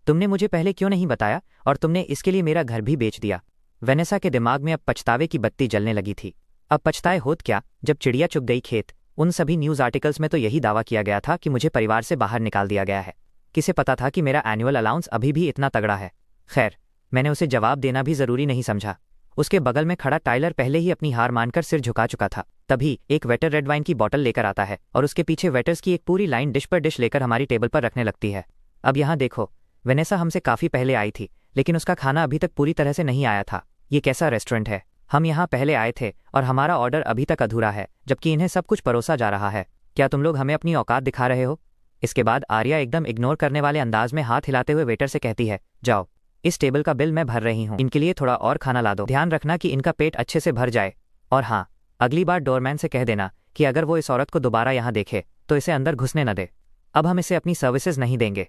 तुमने मुझे पहले क्यों नहीं बताया? और तुमने इसके लिए मेरा घर भी बेच दिया। वेनेसा के दिमाग में अब पछतावे की बत्ती जलने लगी थी। अब पछताए होत क्या, जब चिड़िया चुग गई खेत। उन सभी न्यूज़ आर्टिकल्स में तो यही दावा किया गया था कि मुझे परिवार से बाहर निकाल दिया गया है। किसे पता था कि मेरा एनुअल अलाउंस अभी भी इतना तगड़ा है। खैर, मैंने उसे जवाब देना भी ज़रूरी नहीं समझा। उसके बगल में खड़ा टाइलर पहले ही अपनी हार मानकर सिर झुका चुका था। तभी एक वेटर रेड वाइन की बोतल लेकर आता है और उसके पीछे वेटर्स की एक पूरी लाइन डिश पर डिश लेकर हमारी टेबल पर रखने लगती है। अब यहाँ देखो, वेनेसा हमसे काफ़ी पहले आई थी, लेकिन उसका खाना अभी तक पूरी तरह से नहीं आया था। ये कैसा रेस्टोरेंट है? हम यहाँ पहले आए थे और हमारा ऑर्डर अभी तक अधूरा है, जबकि इन्हें सब कुछ परोसा जा रहा है। क्या तुम लोग हमें अपनी औकात दिखा रहे हो? इसके बाद आर्या एकदम इग्नोर करने वाले अंदाज में हाथ हिलाते हुए वेटर से कहती है, जाओ इस टेबल का बिल मैं भर रही हूँ, इनके लिए थोड़ा और खाना ला दो। ध्यान रखना कि इनका पेट अच्छे से भर जाए। और हाँ, अगली बार डोरमैन से कह देना कि अगर वो इस औरत को दोबारा यहाँ देखे तो इसे अंदर घुसने न दे। अब हम इसे अपनी सर्विसेज नहीं देंगे।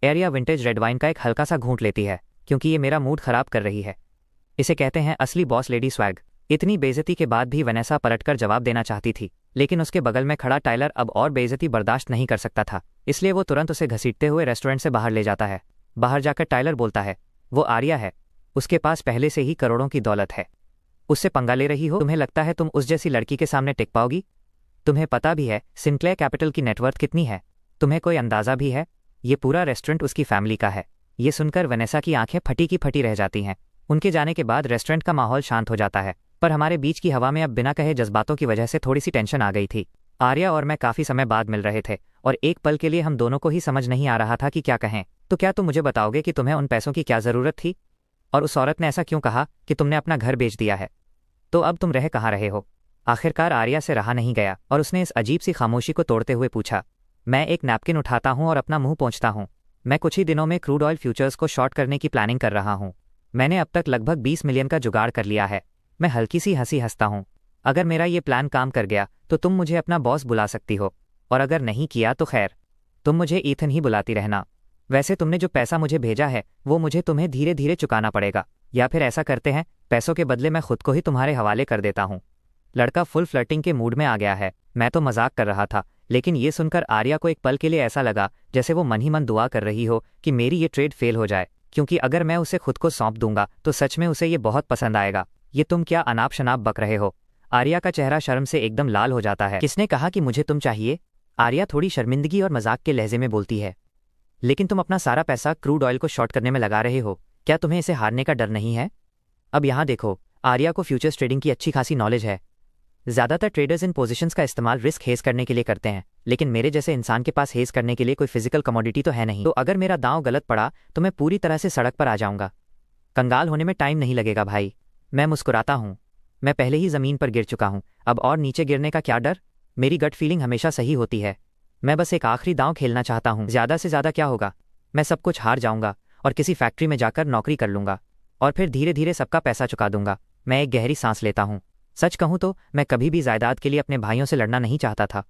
एरिया विंटेज रेड वाइन का एक हल्का सा घूंट लेती है क्योंकि ये मेरा मूड खराब कर रही है। इसे कहते हैं असली बॉस लेडी स्वैग। इतनी बेइज्जती के बाद भी वनेसा पलटकर जवाब देना चाहती थी, लेकिन उसके बगल में खड़ा टाइलर अब और बेइज्जती बर्दाश्त नहीं कर सकता था, इसलिए वो तुरंत उसे घसीटते हुए रेस्टोरेंट से बाहर ले जाता है। बाहर जाकर टाइलर बोलता है, वो आर्या है, उसके पास पहले से ही करोड़ों की दौलत है, उससे पंगा ले रही हो? तुम्हें लगता है तुम उस जैसी लड़की के सामने टिक पाओगी? तुम्हें पता भी है सिंक्लेयर कैपिटल की नेटवर्थ कितनी है? तुम्हें कोई अंदाजा भी है? ये पूरा रेस्टोरेंट उसकी फैमिली का है। ये सुनकर वनेसा की आंखें फटी की फटी रह जाती हैं। उनके जाने के बाद रेस्टोरेंट का माहौल शांत हो जाता है, पर हमारे बीच की हवा में अब बिना कहे जज्बातों की वजह से थोड़ी सी टेंशन आ गई थी। आर्या और मैं काफ़ी समय बाद मिल रहे थे और एक पल के लिए हम दोनों को ही समझ नहीं आ रहा था कि क्या कहें। तो क्या तुम मुझे बताओगे कि तुम्हें उन पैसों की क्या ज़रूरत थी? और उस औरत ने ऐसा क्यों कहा कि तुमने अपना घर बेच दिया है? तो अब तुम रह कहाँ रहे हो? आखिरकार आर्या से रहा नहीं गया और उसने इस अजीब सी खामोशी को तोड़ते हुए पूछा। मैं एक नैपकिन उठाता हूँ और अपना मुंह पोंछता हूँ। मैं कुछ ही दिनों में क्रूड ऑयल फ्यूचर्स को शॉर्ट करने की प्लानिंग कर रहा हूँ। मैंने अब तक लगभग 20 मिलियन का जुगाड़ कर लिया है। मैं हल्की सी हंसी हंसता हूँ। अगर मेरा ये प्लान काम कर गया तो तुम मुझे अपना बॉस बुला सकती हो, और अगर नहीं किया तो खैर, तुम मुझे ईथन ही बुलाती रहना। वैसे तुमने जो पैसा मुझे भेजा है वो मुझे तुम्हें धीरे धीरे चुकाना पड़ेगा, या फिर ऐसा करते हैं पैसों के बदले मैं खुद को ही तुम्हारे हवाले कर देता हूँ। लड़का फुल फ्लर्टिंग के मूड में आ गया है। मैं तो मजाक कर रहा था, लेकिन ये सुनकर आर्या को एक पल के लिए ऐसा लगा जैसे वो मन ही मन दुआ कर रही हो कि मेरी ये ट्रेड फेल हो जाए, क्योंकि अगर मैं उसे खुद को सौंप दूंगा तो सच में उसे ये बहुत पसंद आएगा। ये तुम क्या अनाप शनाप बक रहे हो? आर्या का चेहरा शर्म से एकदम लाल हो जाता है। किसने कहा कि मुझे तुम चाहिए? आर्या थोड़ी शर्मिंदगी और मजाक के लहजे में बोलती है। लेकिन तुम अपना सारा पैसा क्रूड ऑयल को शॉर्ट करने में लगा रहे हो, क्या तुम्हें इसे हारने का डर नहीं है? अब यहाँ देखो, आर्या को फ्यूचर्स ट्रेडिंग की अच्छी खासी नॉलेज है। ज़्यादातर ट्रेडर्स इन पोजीशंस का इस्तेमाल रिस्क हेज करने के लिए करते हैं, लेकिन मेरे जैसे इंसान के पास हेज करने के लिए कोई फिजिकल कमोडिटी तो है नहीं। तो अगर मेरा दांव गलत पड़ा तो मैं पूरी तरह से सड़क पर आ जाऊंगा। कंगाल होने में टाइम नहीं लगेगा भाई। मैं मुस्कुराता हूँ। मैं पहले ही ज़मीन पर गिर चुका हूँ, अब और नीचे गिरने का क्या डर? मेरी गट फीलिंग हमेशा सही होती है। मैं बस एक आखिरी दांव खेलना चाहता हूँ। ज़्यादा से ज़्यादा क्या होगा? मैं सब कुछ हार जाऊंगा और किसी फैक्ट्री में जाकर नौकरी कर लूंगा और फिर धीरे धीरे सबका पैसा चुका दूंगा। मैं एक गहरी सांस लेता हूँ। सच कहूँ तो मैं कभी भी जायदाद के लिए अपने भाइयों से लड़ना नहीं चाहता था।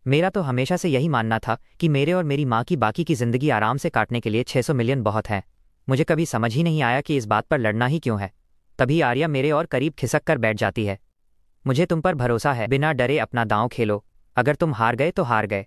मेरा तो हमेशा से यही मानना था कि मेरे और मेरी माँ की बाकी की ज़िंदगी आराम से काटने के लिए 600 मिलियन बहुत है। मुझे कभी समझ ही नहीं आया कि इस बात पर लड़ना ही क्यों है। तभी आर्या मेरे और करीब खिसक कर बैठ जाती है। मुझे तुम पर भरोसा है, बिना डरे अपना दांव खेलो। अगर तुम हार गए तो हार गए।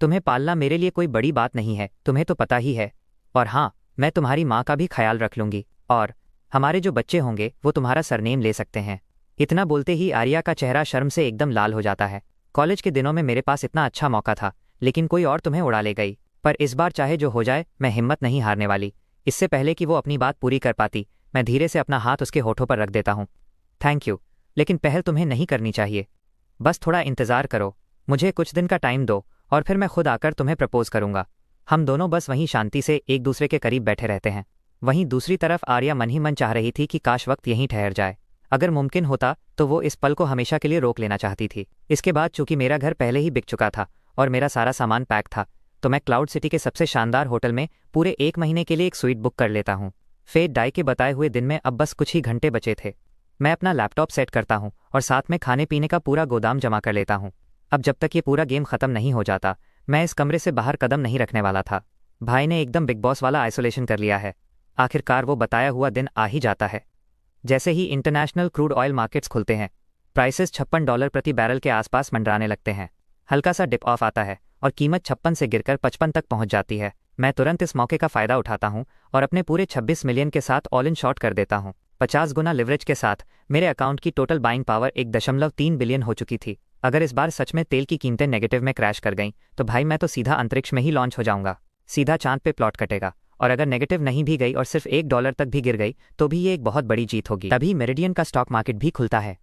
तुम्हें पालना मेरे लिए कोई बड़ी बात नहीं है, तुम्हें तो पता ही है। और हाँ, मैं तुम्हारी माँ का भी ख्याल रख लूँगी, और हमारे जो बच्चे होंगे वो तुम्हारा सरनेम ले सकते हैं। इतना बोलते ही आर्या का चेहरा शर्म से एकदम लाल हो जाता है। कॉलेज के दिनों में मेरे पास इतना अच्छा मौका था, लेकिन कोई और तुम्हें उड़ा ले गई। पर इस बार चाहे जो हो जाए, मैं हिम्मत नहीं हारने वाली। इससे पहले कि वो अपनी बात पूरी कर पाती, मैं धीरे से अपना हाथ उसके होठों पर रख देता हूँ। थैंक यू, लेकिन पहल तुम्हें नहीं करनी चाहिए। बस थोड़ा इंतज़ार करो, मुझे कुछ दिन का टाइम दो और फिर मैं खुद आकर तुम्हें प्रपोज करूंगा। हम दोनों बस वहीं शांति से एक दूसरे के करीब बैठे रहते हैं। वहीं दूसरी तरफ आर्या मन ही मन चाह रही थी कि काश वक्त यहीं ठहर जाए। अगर मुमकिन होता तो वो इस पल को हमेशा के लिए रोक लेना चाहती थी। इसके बाद चूंकि मेरा घर पहले ही बिक चुका था और मेरा सारा सामान पैक था, तो मैं क्लाउड सिटी के सबसे शानदार होटल में पूरे 1 महीने के लिए एक स्वीट बुक कर लेता हूँ। फेट डाई के बताए हुए दिन में अब बस कुछ ही घंटे बचे थे। मैं अपना लैपटॉप सेट करता हूँ और साथ में खाने पीने का पूरा गोदाम जमा कर लेता हूँ। अब जब तक ये पूरा गेम ख़त्म नहीं हो जाता, मैं इस कमरे से बाहर कदम नहीं रखने वाला था। भाई ने एकदम बिग बॉस वाला आइसोलेशन कर लिया है। आखिरकार वो बताया हुआ दिन आ ही जाता है। जैसे ही इंटरनेशनल क्रूड ऑयल मार्केट्स खुलते हैं, प्राइसेस $56 प्रति बैरल के आसपास मंडराने लगते हैं। हल्का सा डिप ऑफ आता है और कीमत 56 से गिरकर 55 तक पहुंच जाती है। मैं तुरंत इस मौके का फ़ायदा उठाता हूं और अपने पूरे 26 मिलियन के साथ ऑल इन शॉर्ट कर देता हूं। 50 गुना लिवरेज के साथ मेरे अकाउंट की टोटल बाइंग पावर 1.3 बिलियन हो चुकी थी। अगर इस बार सच में तेल की कीमतें नेगेटिव में क्रैश कर गईं तो भाई मैं तो सीधा अंतरिक्ष में ही लॉन्च हो जाऊंगा। सीधा चांद पे प्लॉट कटेगा। और अगर नेगेटिव नहीं भी गई और सिर्फ $1 तक भी गिर गई तो भी ये एक बहुत बड़ी जीत होगी। तभी मेरिडियन का स्टॉक मार्केट भी खुलता है।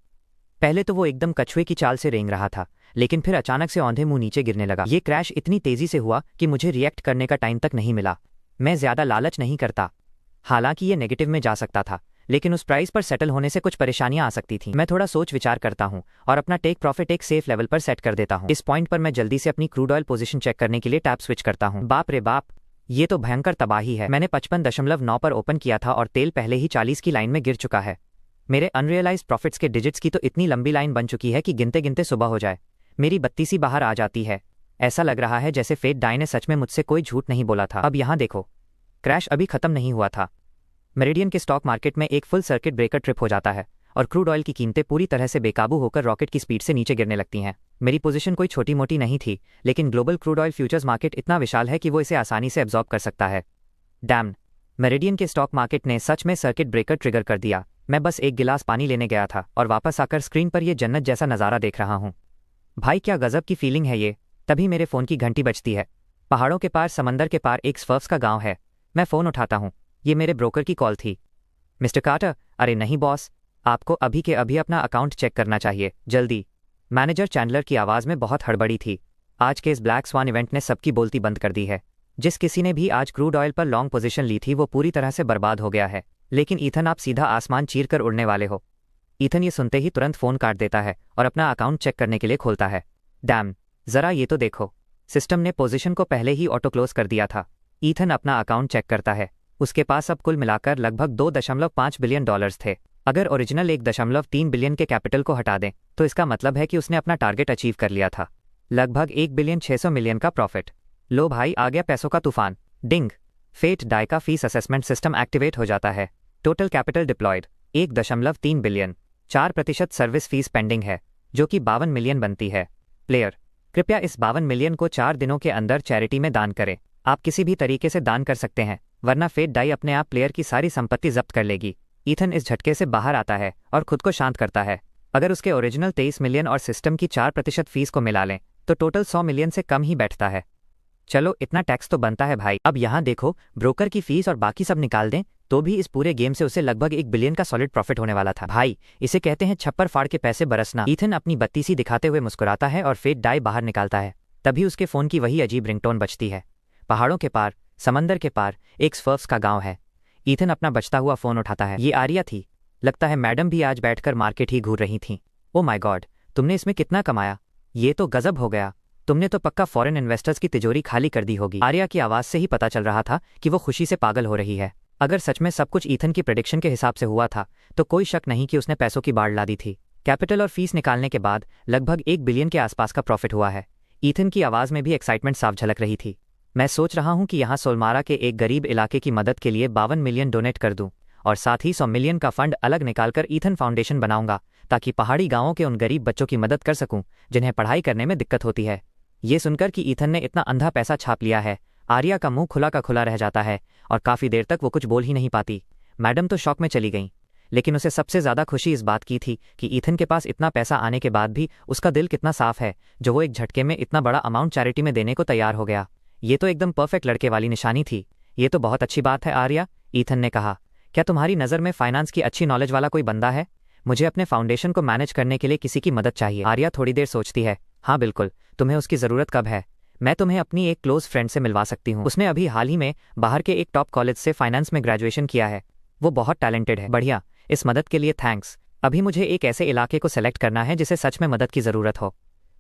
पहले तो वो एकदम कछुए की चाल से रेंग रहा था, लेकिन फिर अचानक से औंधे मुंह नीचे गिरने लगा। ये क्रैश इतनी तेजी से हुआ कि मुझे रिएक्ट करने का टाइम तक नहीं मिला। मैं ज्यादा लालच नहीं करता। हालांकि ये नेगेटिव में जा सकता था, लेकिन उस प्राइस पर सेटल होने से कुछ परेशानियां आ सकती थीं। मैं थोड़ा सोच विचार करता हूं और अपना टेक प्रॉफिट एक सेफ लेवल पर सेट कर देता हूं। इस पॉइंट पर मैं जल्दी से अपनी क्रूड ऑयल पोजीशन चेक करने के लिए टैब स्विच करता हूं। बाप रे बाप, ये तो भयंकर तबाही है। मैंने 55.9 पर ओपन किया था और तेल पहले ही 40 की लाइन में गिर चुका है। मेरे अनरियलाइज्ड प्रॉफिट्स के डिजिट्स की तो इतनी लंबी लाइन बन चुकी है कि गिनते गिनते सुबह हो जाए मेरी बत्ती सी बाहर आ जाती है। ऐसा लग रहा है जैसे फेट डाई ने सच में मुझसे कोई झूठ नहीं बोला था। अब यहाँ देखो, क्रैश अभी खत्म नहीं हुआ था। मेरिडियन के स्टॉक मार्केट में एक फुल सर्किट ब्रेकर ट्रिप हो जाता है और क्रूड ऑयल की कीमतें पूरी तरह से बेकाबू होकर रॉकेट की स्पीड से नीचे गिरने लगती हैं। मेरी पोजीशन कोई छोटी मोटी नहीं थी, लेकिन global crude oil futures market इतना विशाल है कि वो इसे आसानी से एब्जॉर्ब कर सकता है। डैम, मेरिडियन के स्टॉक मार्केट ने सच में सर्किट ब्रेकर ट्रिगर कर दिया। मैं बस एक गिलास पानी लेने गया था और वापस आकर स्क्रीन पर यह जन्नत जैसा नज़ारा देख रहा हूँ। भाई क्या गजब की फीलिंग है ये। तभी मेरे फ़ोन की घंटी बजती है। पहाड़ों के पार समंदर के पार एक स्वर्फ्स का गांव है। मैं फ़ोन उठाता हूँ। ये मेरे ब्रोकर की कॉल थी। मिस्टर कार्टर, अरे नहीं बॉस, आपको अभी के अभी अपना अकाउंट चेक करना चाहिए, जल्दी। मैनेजर चैंडलर की आवाज़ में बहुत हड़बड़ी थी। आज के इस ब्लैक स्वान इवेंट ने सबकी बोलती बंद कर दी है। जिस किसी ने भी आज क्रूड ऑयल पर लॉन्ग पोजीशन ली थी वो पूरी तरह से बर्बाद हो गया है। लेकिन ईथन, आप सीधा आसमान चीर कर उड़ने वाले हो। ईथन ये सुनते ही तुरंत फ़ोन काट देता है और अपना अकाउंट चेक करने के लिए खोलता है। डैम, ज़रा ये तो देखो, सिस्टम ने पोजीशन को पहले ही ऑटो क्लोज कर दिया था। ईथन अपना अकाउंट चेक करता है। उसके पास अब कुल मिलाकर लगभग $2.5 बिलियन थे। अगर ओरिजिनल 1.3 बिलियन के कैपिटल को हटा दें तो इसका मतलब है कि उसने अपना टारगेट अचीव कर लिया था, लगभग 1,600,000,000 का प्रॉफिट। लो भाई, आ गया पैसों का तूफान। डिंग, फेट डाई का फीस असेसमेंट सिस्टम एक्टिवेट हो जाता है। Total capital deployed 1.3 billion. 4% service fee pending है, जो कि 52 मिलियन बनती है। प्लेयर, कृपया इस 52 मिलियन को 4 दिनों के अंदर चैरिटी में दान करें। आप किसी भी तरीके से दान कर सकते हैं, वरना फेट डाई अपने आप प्लेयर की सारी संपत्ति जब्त कर लेगी। ईथन इस झटके से बाहर आता है और खुद को शांत करता है। अगर उसके ओरिजिनल 23 मिलियन और सिस्टम की 4% फीस को मिला लें तो टोटल 100 मिलियन से कम ही बैठता है। चलो, इतना टैक्स तो बनता है भाई। अब यहाँ देखो, ब्रोकर की फीस और बाकी सब निकाल दें तो भी इस पूरे गेम से उसे लगभग 1 बिलियन का सॉलिड प्रॉफिट होने वाला था। भाई, इसे कहते हैं छप्पर फाड़ के पैसे बरसना। ईथन अपनी बत्ती सी दिखाते हुए मुस्कुराता है और फेट डाई बाहर निकालता है। तभी उसके फ़ोन की वही अजीब रिंगटोन बजती है। पहाड़ों के पार, समंदर के पार एक स्वर्फ्स का गांव है। ईथन अपना बचता हुआ फ़ोन उठाता है। ये आर्या थी। लगता है मैडम भी आज बैठकर मार्केट ही घूर रही थीं। ओ माय गॉड, तुमने इसमें कितना कमाया? ये तो गजब हो गया। तुमने तो पक्का फॉरेन इन्वेस्टर्स की तिजोरी खाली कर दी होगी। आर्या की आवाज़ से ही पता चल रहा था कि वो खुशी से पागल हो रही है। अगर सच में सब कुछ ईथन की प्रेडिक्शन के हिसाब से हुआ था तो कोई शक नहीं कि उसने पैसों की बाढ़ ला दी थी। कैपिटल और फीस निकालने के बाद लगभग 1 बिलियन के आसपास का प्रॉफिट हुआ है। ईथन की आवाज़ में भी एक्साइटमेंट साफ झलक रही थी। मैं सोच रहा हूँ कि यहाँ सोलमारा के एक गरीब इलाके की मदद के लिए 52 मिलियन डोनेट कर दूँ और साथ ही 100 मिलियन का फंड अलग निकालकर ईथन फाउंडेशन बनाऊंगा, ताकि पहाड़ी गांवों के उन गरीब बच्चों की मदद कर सकूं जिन्हें पढ़ाई करने में दिक्कत होती है। ये सुनकर कि ईथन ने इतना अंधा पैसा छाप लिया है, आर्या का मुंह खुला का खुला रह जाता है और काफ़ी देर तक वो कुछ बोल ही नहीं पाती। मैडम तो शॉक में चली गईं, लेकिन उसे सबसे ज़्यादा खुशी इस बात की थी कि ईथन के पास इतना पैसा आने के बाद भी उसका दिल कितना साफ है, जो वो एक झटके में इतना बड़ा अमाउंट चैरिटी में देने को तैयार हो गया। ये तो एकदम परफेक्ट लड़के वाली निशानी थी। ये तो बहुत अच्छी बात है आर्या, ईथन ने कहा। क्या तुम्हारी नज़र में फाइनेंस की अच्छी नॉलेज वाला कोई बंदा है? मुझे अपने फाउंडेशन को मैनेज करने के लिए किसी की मदद चाहिए। आर्या थोड़ी देर सोचती है। हाँ बिल्कुल, तुम्हें उसकी ज़रूरत कब है? मैं तुम्हें अपनी एक क्लोज फ्रेंड से मिलवा सकती हूँ। उसने अभी हाल ही में बाहर के एक टॉप कॉलेज से फाइनेंस में ग्रेजुएशन किया है। वो बहुत टैलेंटेड है। बढ़िया, इस मदद के लिए थैंक्स। अभी मुझे एक ऐसे इलाके को सेलेक्ट करना है जिसे सच में मदद की ज़रूरत हो।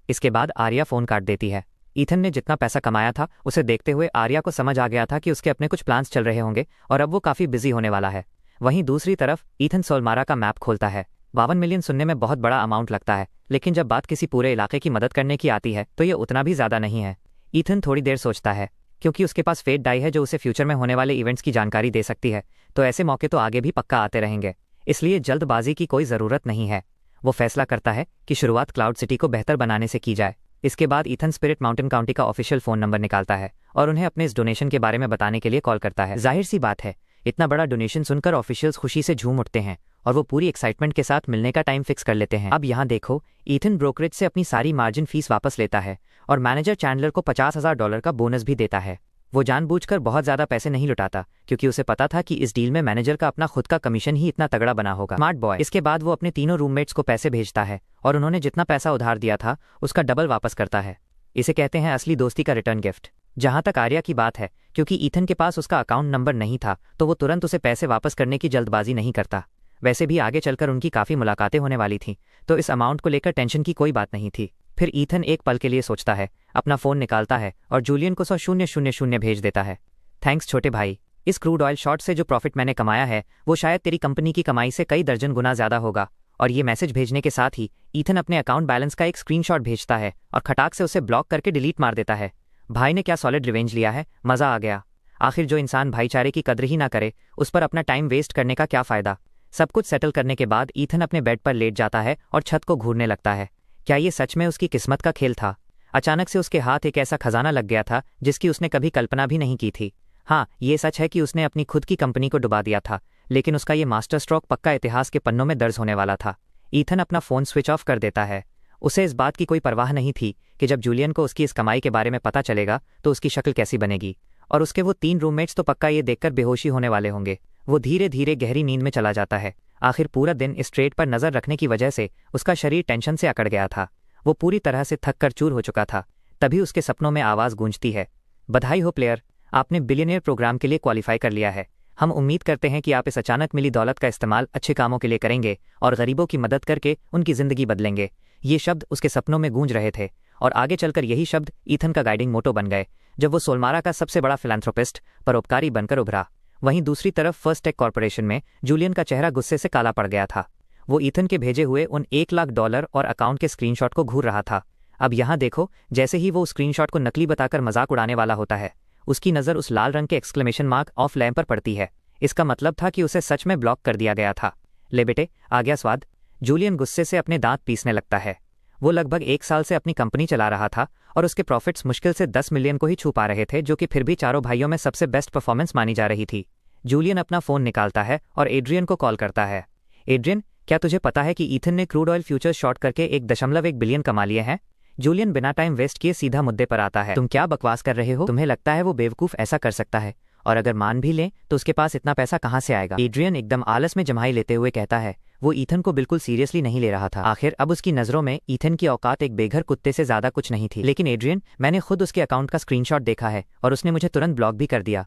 इसके बाद आर्या फ़ोन काट देती है। ईथन ने जितना पैसा कमाया था उसे देखते हुए आर्या को समझ आ गया था कि उसके अपने कुछ प्लान्स चल रहे होंगे और अब वो काफ़ी बिजी होने वाला है। वहीं दूसरी तरफ ईथन सोलमारा का मैप खोलता है। 52 मिलियन सुनने में बहुत बड़ा अमाउंट लगता है, लेकिन जब बात किसी पूरे इलाके की मदद करने की आती है तो ये उतना भी ज़्यादा नहीं है। ईथन थोड़ी देर सोचता है, क्योंकि उसके पास फेट डाई है जो उसे फ्यूचर में होने वाले इवेंट्स की जानकारी दे सकती है, तो ऐसे मौके तो आगे भी पक्का आते रहेंगे, इसलिए जल्दबाजी की कोई ज़रूरत नहीं है। वो फैसला करता है कि शुरुआत क्लाउड सिटी को बेहतर बनाने से की जाए। इसके बाद ईथन स्पिरिट माउंटेन काउंटी का ऑफिशियल फ़ोन नंबर निकालता है और उन्हें अपने इस डोनेशन के बारे में बताने के लिए कॉल करता है। जाहिर सी बात है, इतना बड़ा डोनेशन सुनकर ऑफिशियल्स खुशी से झूम उठते हैं और वो पूरी एक्साइटमेंट के साथ मिलने का टाइम फिक्स कर लेते हैं। अब यहाँ देखो, ईथन ब्रोकरेज से अपनी सारी मार्जिन फीस वापस लेता है और मैनेजर चैंडलर को $50,000 का बोनस भी देता है। वो जानबूझकर बहुत ज़्यादा पैसे नहीं लुटाता, क्योंकि उसे पता था कि इस डील में मैनेजर का अपना खुद का कमीशन ही इतना तगड़ा बना होगा। Smart boy. इसके बाद वो अपने तीनों रूममेट्स को पैसे भेजता है और उन्होंने जितना पैसा उधार दिया था उसका डबल वापस करता है। इसे कहते हैं असली दोस्ती का रिटर्न गिफ्ट। जहां तक आर्या की बात है, क्योंकि ईथन के पास उसका अकाउंट नंबर नहीं था तो वो तुरंत उसे पैसे वापस करने की जल्दबाजी नहीं करता। वैसे भी आगे चलकर उनकी काफ़ी मुलाकातें होने वाली थीं, तो इस अमाउंट को लेकर टेंशन की कोई बात नहीं थी। फिर ईथन एक पल के लिए सोचता है, अपना फ़ोन निकालता है और जूलियन को 100,000 भेज देता है। थैंक्स छोटे भाई। इस क्रूड ऑयल शॉर्ट से जो प्रॉफिट मैंने कमाया है वो शायद तेरी कंपनी की कमाई से कई दर्जन गुना ज़्यादा होगा। और ये मैसेज भेजने के साथ ही ईथन अपने अकाउंट बैलेंस का एक स्क्रीनशॉट भेजता है और खटाक से उसे ब्लॉक करके डिलीट मार देता है। भाई ने क्या सॉलिड रिवेंज लिया है, मज़ा आ गया। आखिर जो इंसान भाईचारे की कद्र ही ना करे उस पर अपना टाइम वेस्ट करने का क्या फ़ायदा। सब कुछ सेटल करने के बाद ईथन अपने बेड पर लेट जाता है और छत को घूरने लगता है। क्या ये सच में उसकी किस्मत का खेल था? अचानक से उसके हाथ एक ऐसा खजाना लग गया था जिसकी उसने कभी कल्पना भी नहीं की थी। हाँ, ये सच है कि उसने अपनी खुद की कंपनी को डुबा दिया था, लेकिन उसका ये मास्टर स्ट्रोक पक्का इतिहास के पन्नों में दर्ज होने वाला था। ईथन अपना फ़ोन स्विच ऑफ कर देता है। उसे इस बात की कोई परवाह नहीं थी कि जब जूलियन को उसकी इस कमाई के बारे में पता चलेगा तो उसकी शक्ल कैसी बनेगी, और उसके वो 3 रूममेट्स तो पक्का ये देखकर बेहोशी होने वाले होंगे। वो धीरे धीरे गहरी नींद में चला जाता है। आखिर पूरा दिन इस ट्रेड पर नज़र रखने की वजह से उसका शरीर टेंशन से अकड़ गया था। वो पूरी तरह से थक कर चूर हो चुका था। तभी उसके सपनों में आवाज़ गूंजती है, बधाई हो प्लेयर, आपने बिलियनियर प्रोग्राम के लिए क्वालिफाई कर लिया है। हम उम्मीद करते हैं कि आप इस अचानक मिली दौलत का इस्तेमाल अच्छे कामों के लिए करेंगे और गरीबों की मदद करके उनकी ज़िंदगी बदलेंगे। ये शब्द उसके सपनों में गूंज रहे थे और आगे चलकर यही शब्द ईथन का गाइडिंग मोटो बन गए जब वो सोलमारा का सबसे बड़ा फिलैंथ्रोपिस्ट, परोपकारी बनकर उभरा। वहीं दूसरी तरफ फर्स्ट टेक कॉर्पोरेशन में जूलियन का चेहरा गुस्से से काला पड़ गया था। वो ईथन के भेजे हुए उन $1,00,000 और अकाउंट के स्क्रीनशॉट को घूर रहा था। अब यहाँ देखो, जैसे ही वो स्क्रीनशॉट को नकली बताकर मजाक उड़ाने वाला होता है, उसकी नज़र उस लाल रंग के एक्सक्लेमेशन मार्क ऑफ लैम्प पर पड़ती है। इसका मतलब था कि उसे सच में ब्लॉक कर दिया गया था। ले बेटे, आ गया स्वाद। जूलियन गुस्से से अपने दांत पीसने लगता है। वो लगभग 1 साल से अपनी कंपनी चला रहा था और उसके प्रॉफिट्स मुश्किल से 10 मिलियन को ही छू पा रहे थे, जो कि फिर भी चारों भाइयों में सबसे बेस्ट परफॉर्मेंस मानी जा रही थी। जूलियन अपना फ़ोन निकालता है और एड्रियन को कॉल करता है। एड्रियन, क्या तुझे पता है कि ईथन ने क्रूड ऑयल फ्यूचर्स शॉर्ट करके 1.1 बिलियन कमा लिए हैं? जूलियन बिना टाइम वेस्ट किए सीधा मुद्दे पर आता है। तुम क्या बकवास कर रहे हो? तुम्हें लगता है वो बेवकूफ़ ऐसा कर सकता है? और अगर मान भी लें तो उसके पास इतना पैसा कहाँ से आएगा? एड्रियन एकदम आलस में जमाई लेते हुए कहता है। वो ईथन को बिल्कुल सीरियसली नहीं ले रहा था। आखिर अब उसकी नज़रों में ईथन की औकात एक बेघर कुत्ते से ज़्यादा कुछ नहीं थी। लेकिन एड्रियन, मैंने खुद उसके अकाउंट का स्क्रीनशॉट देखा है और उसने मुझे तुरंत ब्लॉक भी कर दिया।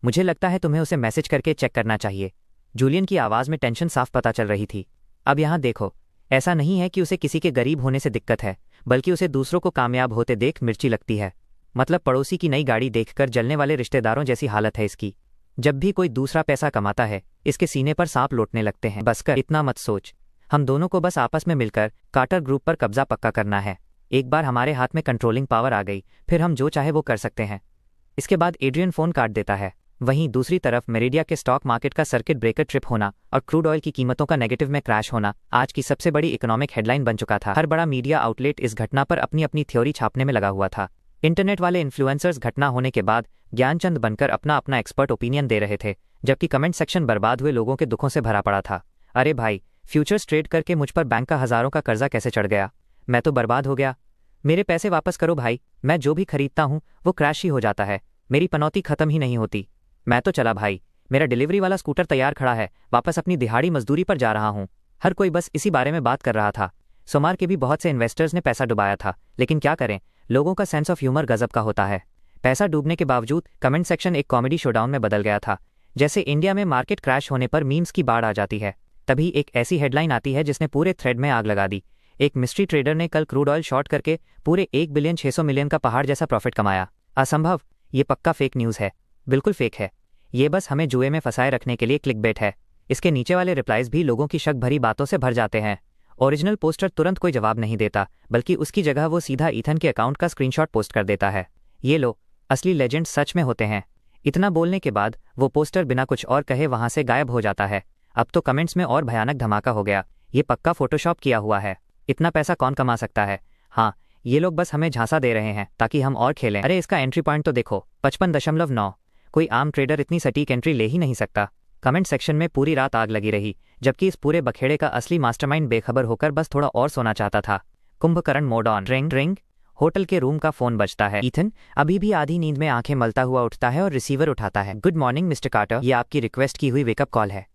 मुझे लगता है तुम्हें उसे मैसेज करके चेक करना चाहिए। जूलियन की आवाज़ में टेंशन साफ पता चल रही थी। अब यहाँ देखो, ऐसा नहीं है कि उसे किसी के गरीब होने से दिक्कत है, बल्कि उसे दूसरों को कामयाब होते देख मिर्ची लगती है। मतलब पड़ोसी की नई गाड़ी देखकर जलने वाले रिश्तेदारों जैसी हालत है इसकी। जब भी कोई दूसरा पैसा कमाता है, इसके सीने पर सांप लौटने लगते हैं। बस कर, इतना मत सोच। हम दोनों को बस आपस में मिलकर कार्टर ग्रुप पर कब्जा पक्का करना है। एक बार हमारे हाथ में कंट्रोलिंग पावर आ गई, फिर हम जो चाहे वो कर सकते हैं। इसके बाद एड्रियन फ़ोन काट देता है। वहीं दूसरी तरफ मेरिडिया के स्टॉक मार्केट का सर्किट ब्रेकर ट्रिप होना और क्रूड ऑयल की कीमतों का नेगेटिव में क्रैश होना आज की सबसे बड़ी इकोनॉमिक हेडलाइन बन चुका था। हर बड़ा मीडिया आउटलेट इस घटना पर अपनी अपनी थ्योरी छापने में लगा हुआ था। इंटरनेट वाले इन्फ्लुएंसर्स घटना होने के बाद ज्ञानचंद बनकर अपना अपना एक्सपर्ट ओपिनियन दे रहे थे, जबकि कमेंट सेक्शन बर्बाद हुए लोगों के दुखों से भरा पड़ा था। अरे भाई, फ्यूचर्स ट्रेड करके मुझ पर बैंक का हज़ारों का कर्जा कैसे चढ़ गया? मैं तो बर्बाद हो गया। मेरे पैसे वापस करो भाई। मैं जो भी खरीदता हूँ वो क्रैश ही हो जाता है। मेरी पनौती खत्म ही नहीं होती। मैं तो चला भाई, मेरा डिलीवरी वाला स्कूटर तैयार खड़ा है, वापस अपनी दिहाड़ी मजदूरी पर जा रहा हूँ। हर कोई बस इसी बारे में बात कर रहा था। सोमार के भी बहुत से इन्वेस्टर्स ने पैसा डुबाया था, लेकिन क्या करें, लोगों का सेंस ऑफ ह्यूमर गजब का होता है। पैसा डूबने के बावजूद कमेंट सेक्शन एक कॉमेडी शोडाउन में बदल गया था। जैसे इंडिया में मार्केट क्रैश होने पर मीम्स की बाढ़ आ जाती है, तभी एक ऐसी हेडलाइन आती है जिसने पूरे थ्रेड में आग लगा दी। एक मिस्ट्री ट्रेडर ने कल क्रूड ऑयल शॉर्ट करके पूरे 1,600 मिलियन का पहाड़ जैसा प्रॉफिट कमाया। असंभव, ये पक्का फेक न्यूज़ है, बिल्कुल फेक है। ये बस हमें जुए में फंसाए रखने के लिए क्लिकबेट है। इसके नीचे वाले रिप्लाइज भी लोगों की शक भरी बातों से भर जाते हैं। ओरिजिनल पोस्टर तुरंत कोई जवाब नहीं देता, बल्कि उसकी जगह वो सीधा ईथन के अकाउंट का स्क्रीनशॉट पोस्ट कर देता है। ये लो, असली लेजेंड सच में होते हैं। इतना बोलने के बाद वो पोस्टर बिना कुछ और कहे वहां से गायब हो जाता है। अब तो कमेंट्स में और भयानक धमाका हो गया। ये पक्का फोटोशॉप किया हुआ है। इतना पैसा कौन कमा सकता है? हाँ, ये लोग बस हमें झांसा दे रहे हैं ताकि हम और खेलें। अरे इसका एंट्री पॉइंट तो देखो, 55.9। कोई आम ट्रेडर इतनी सटीक एंट्री ले ही नहीं सकता। कमेंट सेक्शन में पूरी रात आग लगी रही, जबकि इस पूरे बखेड़े का असली मास्टरमाइंड बेखबर होकर बस थोड़ा और सोना चाहता था। Kumbhakarna mode on. Ring ring. Hotel के रूम का फोन बजता है। ईथन अभी भी आधी नींद में आंखें मलता हुआ उठता है और रिसीवर उठाता है। गुड मॉर्निंग मिस्टर कार्टर, ये आपकी रिक्वेस्ट की हुई वेकअप कॉल है।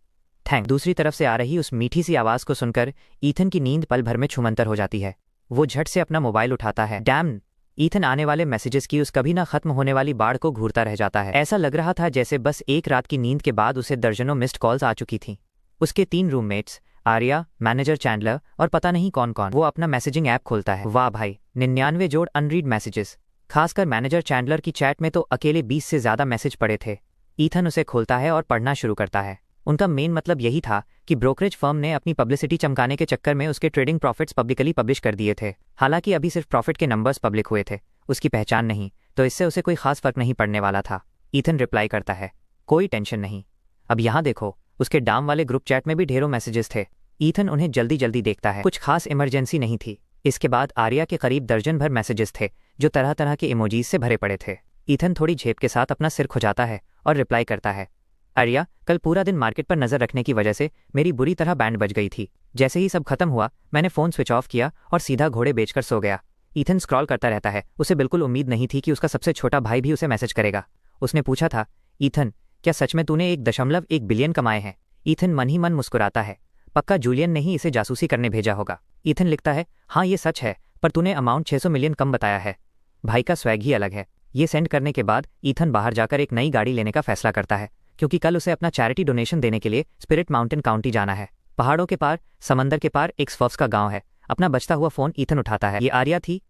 थैंक। दूसरी तरफ से आ रही उस मीठी सी आवाज़ को सुनकर ईथन की नींद पल भर में छूमंतर हो जाती है। वो झट से अपना मोबाइल उठाता है। डैम! ईथन आने वाले मैसेजेस की उस कभी ना खत्म होने वाली बाढ़ को घूरता रह जाता है। ऐसा लग रहा था जैसे बस एक रात की नींद के बाद उसे दर्जनों मिस्ड कॉल्स आ चुकी थीं। उसके 3 रूममेट्स, आर्या, मैनेजर चैंडलर और पता नहीं कौन कौन। वो अपना मैसेजिंग ऐप खोलता है। वाह भाई, 99 जोड़ अनरीड मैसेजेस। खासकर मैनेजर चैंडलर की चैट में तो अकेले 20 से ज़्यादा मैसेज पड़े थे। ईथन उसे खोलता है और पढ़ना शुरू करता है। उनका मेन मतलब यही था कि ब्रोकरेज फर्म ने अपनी पब्लिसिटी चमकाने के चक्कर में उसके ट्रेडिंग प्रॉफिट्स पब्लिकली पब्लिश कर दिए थे। हालांकि अभी सिर्फ प्रॉफिट के नंबर्स पब्लिक हुए थे, उसकी पहचान नहीं, तो इससे उसे कोई खास फर्क नहीं पड़ने वाला था। ईथन रिप्लाई करता है, कोई टेंशन नहीं। अब यहाँ देखो, उसके डाम वाले ग्रुप चैट में भी ढेरों मैसेजेस थे। ईथन उन्हें जल्दी जल्दी देखता है। कुछ खास इमरजेंसी नहीं थी। इसके बाद आर्या के करीब दर्जन भर मैसेजेस थे जो तरह तरह के इमोजीज से भरे पड़े थे। ईथन थोड़ी झेप के साथ अपना सिर खुजाता है और रिप्लाई करता है, आर्या, कल पूरा दिन मार्केट पर नजर रखने की वजह से मेरी बुरी तरह बैंड बज गई थी। जैसे ही सब खत्म हुआ मैंने फोन स्विच ऑफ किया और सीधा घोड़े बेचकर सो गया। ईथन स्क्रॉल करता रहता है। उसे बिल्कुल उम्मीद नहीं थी कि उसका सबसे छोटा भाई भी उसे मैसेज करेगा। उसने पूछा था, ईथन, क्या सच में तूने 1.1 बिलियन कमाए हैं? ईथन मन ही मन मुस्कुराता है। पक्का जूलियन ने ही इसे जासूसी करने भेजा होगा। ईथन लिखता है, हाँ ये सच है, पर तूने अमाउंट 600 मिलियन कम बताया है। भाई का स्वैग ही अलग है। ये सेंड करने के बाद ईथन बाहर जाकर एक नई गाड़ी लेने का फैसला करता है, क्योंकि कल उसे अपना चैरिटी डोनेशन देने के लिए स्पिरिट माउंटेन काउंटी जाना है। पहाड़ों के पार, समंदर के पार एक स्वर्फ का गांव है। अपना बचता हुआ फोन ईथन उठाता है। ये आर्या थी?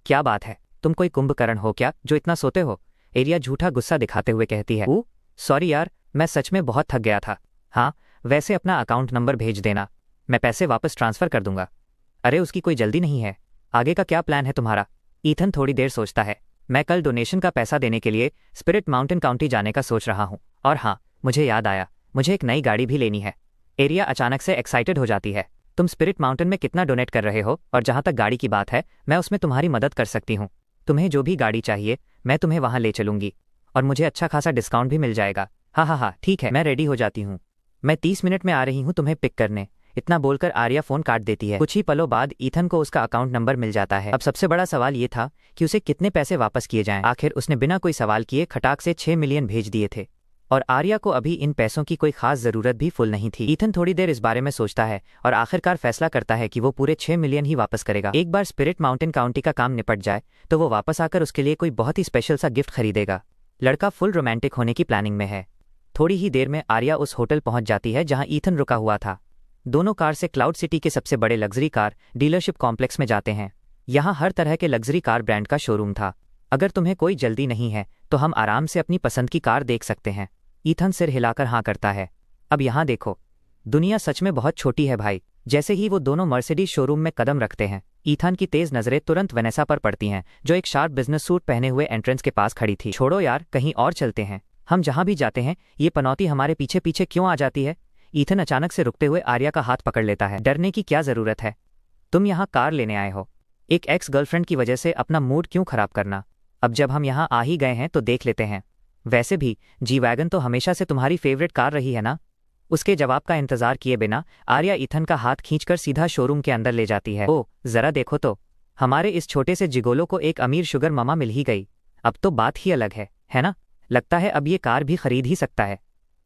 क्या बात है, तुम कोई कुंभकर्ण हो क्या जो इतना सोते हो? एरिया झूठा गुस्सा दिखाते हुए कहती है, सॉरी यार, मैं सच में बहुत थक गया था। हाँ, वैसे अपना अकाउंट नंबर भेज देना, मैं पैसे वापस ट्रांसफर कर दूंगा। अरे उसकी कोई जल्दी नहीं है। आगे का क्या प्लान है तुम्हारा? ईथन थोड़ी देर सोचता है। मैं कल डोनेशन का पैसा देने के लिए स्पिरिट माउंटेन काउंटी जाने का सोच रहा हूँ। और हाँ, मुझे याद आया, मुझे एक नई गाड़ी भी लेनी है। एरिया अचानक से एक्साइटेड हो जाती है। तुम स्पिरिट माउंटेन में कितना डोनेट कर रहे हो? और जहाँ तक गाड़ी की बात है, मैं उसमें तुम्हारी मदद कर सकती हूँ। तुम्हें जो भी गाड़ी चाहिए मैं तुम्हें वहाँ ले चलूंगी और मुझे अच्छा खासा डिस्काउंट भी मिल जाएगा। हाँ, ठीक है, मैं रेडी हो जाती हूँ। मैं 30 मिनट में आ रही हूँ तुम्हें पिक करने। इतना बोलकर आर्या फोन काट देती है। कुछ ही पलों बाद ईथन को उसका अकाउंट नंबर मिल जाता है। अब सबसे बड़ा सवाल ये था कि उसे कितने पैसे वापस किए जाएं। आखिर उसने बिना कोई सवाल किए खटाक से 6 मिलियन भेज दिए थे और आर्या को अभी इन पैसों की कोई खास जरूरत भी फुल नहीं थी। ईथन थोड़ी देर इस बारे में सोचता है और आखिरकार फैसला करता है कि वो पूरे 6 मिलियन ही वापस करेगा। एक बार स्पिरिट माउंटेन काउंटी का काम निपट जाए तो वो वापस आकर उसके लिए कोई बहुत ही स्पेशल सा गिफ्ट खरीदेगा। लड़का फुल रोमांटिक होने की प्लानिंग में है। थोड़ी ही देर में आर्या उस होटल पहुंच जाती है जहां ईथन रुका हुआ था। दोनों कार से क्लाउड सिटी के सबसे बड़े लग्जरी कार डीलरशिप कॉम्प्लेक्स में जाते हैं। यहाँ हर तरह के लग्जरी कार ब्रांड का शोरूम था। अगर तुम्हें कोई जल्दी नहीं है तो हम आराम से अपनी पसंद की कार देख सकते हैं। ईथन सिर हिलाकर हाँ करता है। अब यहाँ देखो, दुनिया सच में बहुत छोटी है भाई। जैसे ही वो दोनों मर्सिडीज शोरूम में कदम रखते हैं, ईथन की तेज नजरें तुरंत वेनेसा पर पड़ती हैं, जो एक शार्प बिजनेस सूट पहने हुए एंट्रेंस के पास खड़ी थी। छोड़ो यार, कहीं और चलते हैं। हम जहाँ भी जाते हैं ये पनौती हमारे पीछे पीछे क्यों आ जाती है? ईथन अचानक से रुकते हुए आर्या का हाथ पकड़ लेता है। डरने की क्या जरूरत है? तुम यहाँ कार लेने आए हो, एक एक्स गर्लफ्रेंड की वजह से अपना मूड क्यों खराब करना? अब जब हम यहाँ आ ही गए हैं तो देख लेते हैं। वैसे भी जी वैगन तो हमेशा से तुम्हारी फेवरेट कार रही है ना? उसके जवाब का इंतजार किए बिना आर्या ईथन का हाथ खींचकर सीधा शोरूम के अंदर ले जाती है। ओ जरा देखो तो, हमारे इस छोटे से जिगोलो को एक अमीर शुगर मामा मिल ही गई। अब तो बात ही अलग है ना? लगता है अब ये कार भी खरीद ही सकता है।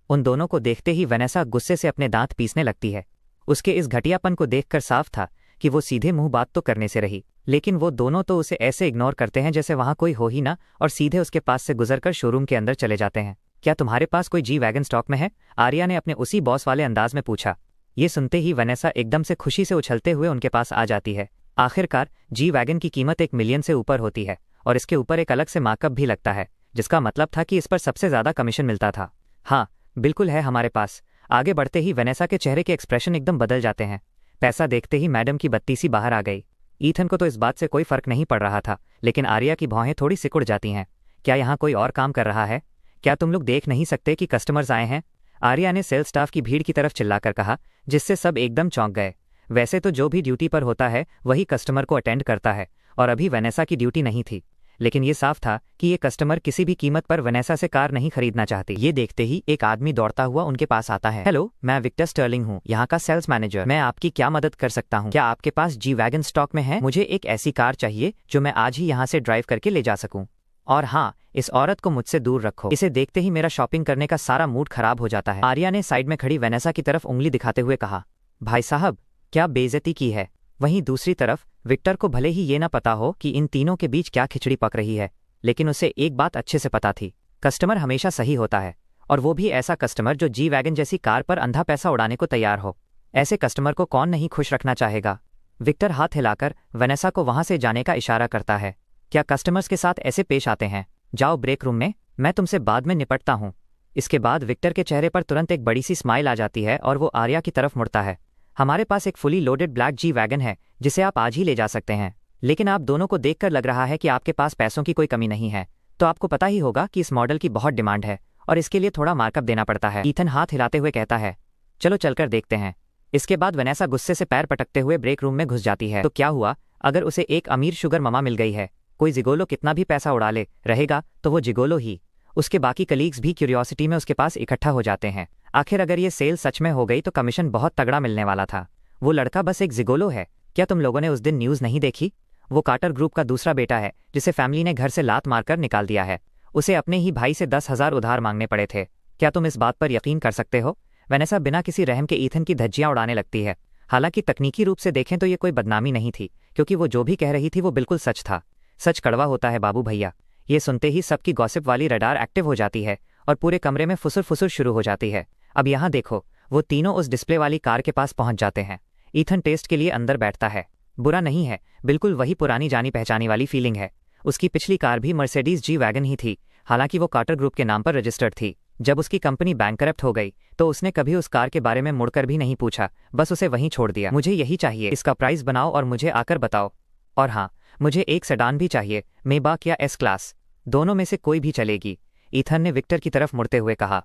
उन दोनों को देखते ही वेनेसा गुस्से से अपने दांत पीसने लगती है। उसके इस घटियापन को देखकर साफ था कि वो सीधे मुंह बात तो करने से रही, लेकिन वो दोनों तो उसे ऐसे इग्नोर करते हैं जैसे वहां कोई हो ही ना, और सीधे उसके पास से गुजरकर शोरूम के अंदर चले जाते हैं। क्या तुम्हारे पास कोई जी वैगन स्टॉक में है? आर्या ने अपने उसी बॉस वाले अंदाज में पूछा। ये सुनते ही वेनेसा एकदम से खुशी से उछलते हुए उनके पास आ जाती है। आखिरकार जी वैगन की कीमत 1 मिलियन से ऊपर होती है और इसके ऊपर एक अलग से मार्कअप भी लगता है, जिसका मतलब था कि इस पर सबसे ज्यादा कमीशन मिलता था। हाँ बिल्कुल है हमारे पास। आगे बढ़ते ही वेनेसा के चेहरे के एक्सप्रेशन एकदम बदल जाते हैं। पैसा देखते ही मैडम की बत्ती सी बाहर आ गई। ईथन को तो इस बात से कोई फर्क नहीं पड़ रहा था, लेकिन आर्या की भौहें थोड़ी सिकुड़ जाती हैं। क्या यहाँ कोई और काम कर रहा है? क्या तुम लोग देख नहीं सकते कि कस्टमर्स आए हैं? आर्या ने सेल्स स्टाफ की भीड़ की तरफ चिल्लाकर कहा, जिससे सब एकदम चौंक गए। वैसे तो जो भी ड्यूटी पर होता है वही कस्टमर को अटेंड करता है, और अभी वेनेसा की ड्यूटी नहीं थी, लेकिन ये साफ था कि ये कस्टमर किसी भी कीमत पर वेनेसा से कार नहीं खरीदना चाहती। ये देखते ही एक आदमी दौड़ता हुआ उनके पास आता है। हेलो, मैं विक्टर स्टर्लिंग हूँ, यहाँ का सेल्स मैनेजर। मैं आपकी क्या मदद कर सकता हूँ? क्या आपके पास जी वैगन स्टॉक में है? मुझे एक ऐसी कार चाहिए जो मैं आज ही यहाँ से ड्राइव करके ले जा सकूँ। और हाँ, इस औरत को मुझसे दूर रखो। इसे देखते ही मेरा शॉपिंग करने का सारा मूड खराब हो जाता है। आर्या ने साइड में खड़ी वेनेसा की तरफ उंगली दिखाते हुए कहा, भाई साहब क्या बेइज्जती की है। वहीं दूसरी तरफ विक्टर को भले ही ये ना पता हो कि इन तीनों के बीच क्या खिचड़ी पक रही है, लेकिन उसे एक बात अच्छे से पता थी, कस्टमर हमेशा सही होता है, और वो भी ऐसा कस्टमर जो जी वैगन जैसी कार पर अंधा पैसा उड़ाने को तैयार हो। ऐसे कस्टमर को कौन नहीं खुश रखना चाहेगा? विक्टर हाथ हिलाकर वेनेसा को वहां से जाने का इशारा करता है। क्या कस्टमर्स के साथ ऐसे पेश आते हैं? जाओ ब्रेक रूम में, मैं तुमसे बाद में निपटता हूँ। इसके बाद विक्टर के चेहरे पर तुरंत एक बड़ी सी स्माइल आ जाती है और वो आर्या की तरफ मुड़ता है। हमारे पास एक fully loaded black G wagon है जिसे आप आज ही ले जा सकते हैं, लेकिन आप दोनों को देखकर लग रहा है कि आपके पास पैसों की कोई कमी नहीं है, तो आपको पता ही होगा कि इस मॉडल की बहुत डिमांड है और इसके लिए थोड़ा मार्कअप देना पड़ता है। ईथन हाथ हिलाते हुए कहता है, चलो चलकर देखते हैं। इसके बाद वनेसा गुस्से से पैर पटकते हुए ब्रेक रूम में घुस जाती है। तो क्या हुआ अगर उसे एक अमीर शुगर ममा मिल गई है? कोई जिगोलो कितना भी पैसा उड़ा ले रहेगा तो वो जिगोलो ही। उसके बाकी कलीग्स भी क्यूरियोसिटी में उसके पास इकट्ठा हो जाते हैं। आखिर अगर ये सेल सच में हो गई तो कमीशन बहुत तगड़ा मिलने वाला था। वो लड़का बस एक जिगोलो है। क्या तुम लोगों ने उस दिन न्यूज़ नहीं देखी? वो कार्टर ग्रुप का दूसरा बेटा है जिसे फैमिली ने घर से लात मारकर निकाल दिया है। उसे अपने ही भाई से 10,000 उधार मांगने पड़े थे। क्या तुम इस बात पर यकीन कर सकते हो? वनेसा बिना किसी रहम के ईथन की धज्जियां उड़ाने लगती है। हालांकि तकनीकी रूप से देखें तो ये कोई बदनामी नहीं थी, क्योंकि वो जो भी कह रही थी वो बिल्कुल सच था। सच कड़वा होता है बाबू भैया। ये सुनते ही सबकी गॉसिप वाली रडार एक्टिव हो जाती है और पूरे कमरे में फुसुर फुसुर शुरू हो जाती है। अब यहाँ देखो, वो तीनों उस डिस्प्ले वाली कार के पास पहुंच जाते हैं। ईथन टेस्ट के लिए अंदर बैठता है। बुरा नहीं है, बिल्कुल वही पुरानी जानी पहचानी वाली फीलिंग है। उसकी पिछली कार भी मर्सिडीज जी वैगन ही थी, हालांकि वो कार्टर ग्रुप के नाम पर रजिस्टर्ड थी। जब उसकी कंपनी बैंकरप्ट हो गई तो उसने कभी उस कार के बारे में मुड़कर भी नहीं पूछा, बस उसे वहीं छोड़ दिया। मुझे यही चाहिए, इसका प्राइस बनाओ और मुझे आकर बताओ। और हाँ, मुझे एक सेडान भी चाहिए, मेबाक या एस क्लास, दोनों में से कोई भी चलेगी। ईथन ने विक्टर की तरफ मुड़ते हुए कहा।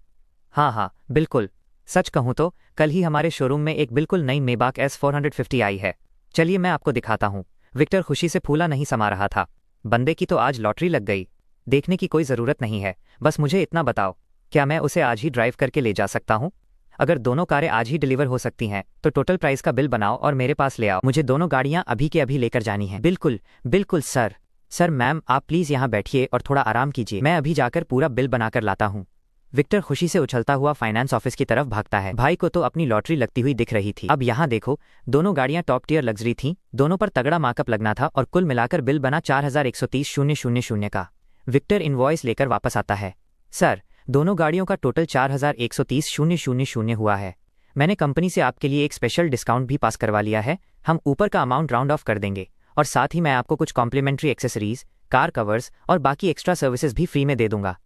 हाँ हाँ बिल्कुल, सच कहूँ तो कल ही हमारे शोरूम में एक बिल्कुल नई मेबाक S450 आई है। चलिए मैं आपको दिखाता हूँ। विक्टर खुशी से फूला नहीं समा रहा था। बंदे की तो आज लॉटरी लग गई। देखने की कोई ज़रूरत नहीं है, बस मुझे इतना बताओ, क्या मैं उसे आज ही ड्राइव करके ले जा सकता हूँ? अगर दोनों कारें आज ही डिलीवर हो सकती हैं तो टोटल प्राइस का बिल बनाओ और मेरे पास ले आओ। मुझे दोनों गाड़ियाँ अभी के अभी लेकर जानी हैं। बिल्कुल बिल्कुल सर। सर मैम आप प्लीज़ यहाँ बैठिए और थोड़ा आराम कीजिए, मैं अभी जाकर पूरा बिल बनाकर लाता हूँ। विक्टर खुशी से उछलता हुआ फाइनेंस ऑफिस की तरफ भागता है। भाई को तो अपनी लॉटरी लगती हुई दिख रही थी। अब यहाँ देखो, दोनों गाड़ियाँ टॉप टियर लग्जरी थीं, दोनों पर तगड़ा मार्कअप लगना था और कुल मिलाकर बिल बना 4130,000 का। विक्टर इनवॉइस लेकर वापस आता है। सर, दोनों गाड़ियों का टोटल 4130,000 हुआ है। मैंने कंपनी से आपके लिए एक स्पेशल डिस्काउंट भी पास करवा लिया है। हम ऊपर का अमाउंट राउंड ऑफ कर देंगे और साथ ही मैं आपको कुछ कॉम्प्लीमेंट्री एक्सेसरीज, कार कवर्स और बाकी एक्स्ट्रा सर्विसेज भी फ्री में दे दूंगा।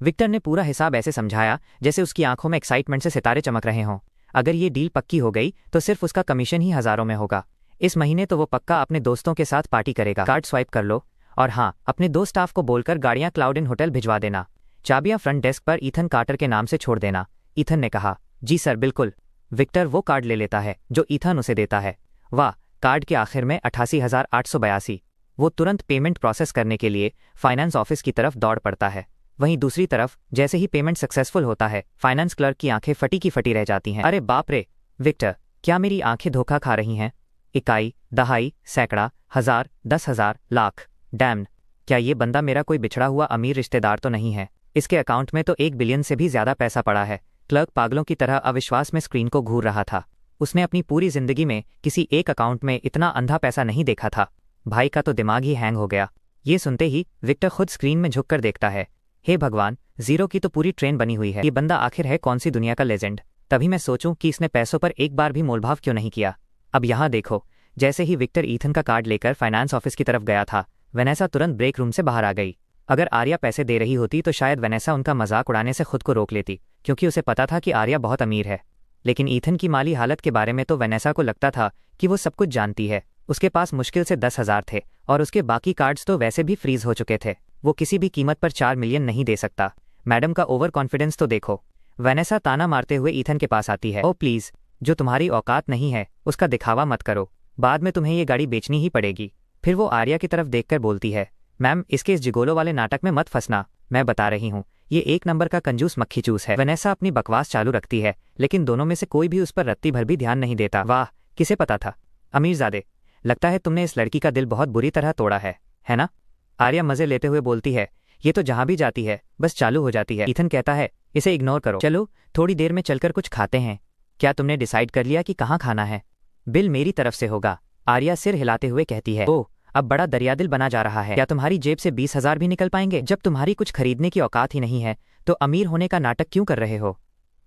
विक्टर ने पूरा हिसाब ऐसे समझाया जैसे उसकी आंखों में एक्साइटमेंट से सितारे चमक रहे हों। अगर ये डील पक्की हो गई तो सिर्फ उसका कमीशन ही हज़ारों में होगा। इस महीने तो वो पक्का अपने दोस्तों के साथ पार्टी करेगा। कार्ड स्वाइप कर लो और हाँ, अपने दो स्टाफ को बोलकर गाड़ियाँ क्लाउड इन होटल भिजवा देना। चाबियां फ्रंट डेस्क पर ईथन कार्टर के नाम से छोड़ देना। ईथन ने कहा। जी सर बिल्कुल। विक्टर वो कार्ड ले लेता है जो ईथन उसे देता है। वाह, कार्ड के आखिर में 88,882। वो तुरंत पेमेंट प्रोसेस करने के लिए फाइनेंस ऑफिस की तरफ दौड़ पड़ता है। वहीं दूसरी तरफ जैसे ही पेमेंट सक्सेसफुल होता है, फाइनेंस क्लर्क की आंखें फटी की फटी रह जाती हैं। अरे बाप रे विक्टर, क्या मेरी आंखें धोखा खा रही हैं? इकाई, दहाई, सैकड़ा, हजार, 10,000, लाख, डैम्ड, क्या ये बंदा मेरा कोई बिछड़ा हुआ अमीर रिश्तेदार तो नहीं है? इसके अकाउंट में तो 1 बिलियन से भी ज्यादा पैसा पड़ा है। क्लर्क पागलों की तरह अविश्वास में स्क्रीन को घूर रहा था। उसने अपनी पूरी जिंदगी में किसी एक अकाउंट में इतना अंधा पैसा नहीं देखा था। भाई का तो दिमाग ही हैंग हो गया। ये सुनते ही विक्टर खुद स्क्रीन में झुककर देखता है। हे भगवान, जीरो की तो पूरी ट्रेन बनी हुई है। ये बंदा आखिर है कौन सी दुनिया का लेजेंड? तभी मैं सोचूं कि इसने पैसों पर एक बार भी मोलभाव क्यों नहीं किया। अब यहाँ देखो, जैसे ही विक्टर ईथन का कार्ड लेकर फाइनेंस ऑफिस की तरफ गया था, वनेसा तुरंत ब्रेक रूम से बाहर आ गई। अगर आर्या पैसे दे रही होती तो शायद वनेसा उनका मजाक उड़ाने से खुद को रोक लेती, क्योंकि उसे पता था कि आर्या बहुत अमीर है। लेकिन ईथन की माली हालत के बारे में तो वनेसा को लगता था कि वो सब कुछ जानती है। उसके पास मुश्किल से 10,000 थे और उसके बाकी कार्ड्स तो वैसे भी फ्रीज हो चुके थे। वो किसी भी कीमत पर 4 मिलियन नहीं दे सकता। मैडम का ओवर कॉन्फिडेंस तो देखो। वनेसा ताना मारते हुए ईथन के पास आती है। ओ प्लीज, जो तुम्हारी औकात नहीं है उसका दिखावा मत करो, बाद में तुम्हें ये गाड़ी बेचनी ही पड़ेगी। फिर वो आर्या की तरफ देखकर बोलती है, मैम इसके इस जिगोलो वाले नाटक में मत फंसना। मैं बता रही हूँ, ये एक नंबर का कंजूस मक्खी चूस है। वनेसा अपनी बकवास चालू रखती है, लेकिन दोनों में से कोई भी उस पर रत्ती भर भी ध्यान नहीं देता। वाह, किसे पता था? अमीरजादे, लगता है तुमने इस लड़की का दिल बहुत बुरी तरह तोड़ा है ना? आर्या मजे लेते हुए बोलती है। ये तो जहाँ भी जाती है बस चालू हो जाती है। ईथन कहता है, इसे इग्नोर करो, चलो थोड़ी देर में चलकर कुछ खाते हैं। क्या तुमने डिसाइड कर लिया कि कहाँ खाना है? बिल मेरी तरफ से होगा। आर्या सिर हिलाते हुए कहती है। ओह, अब बड़ा दरियादिल बना जा रहा है। क्या तुम्हारी जेब से 20,000 भी निकल पाएंगे? जब तुम्हारी कुछ खरीदने की औकात ही नहीं है तो अमीर होने का नाटक क्यों कर रहे हो?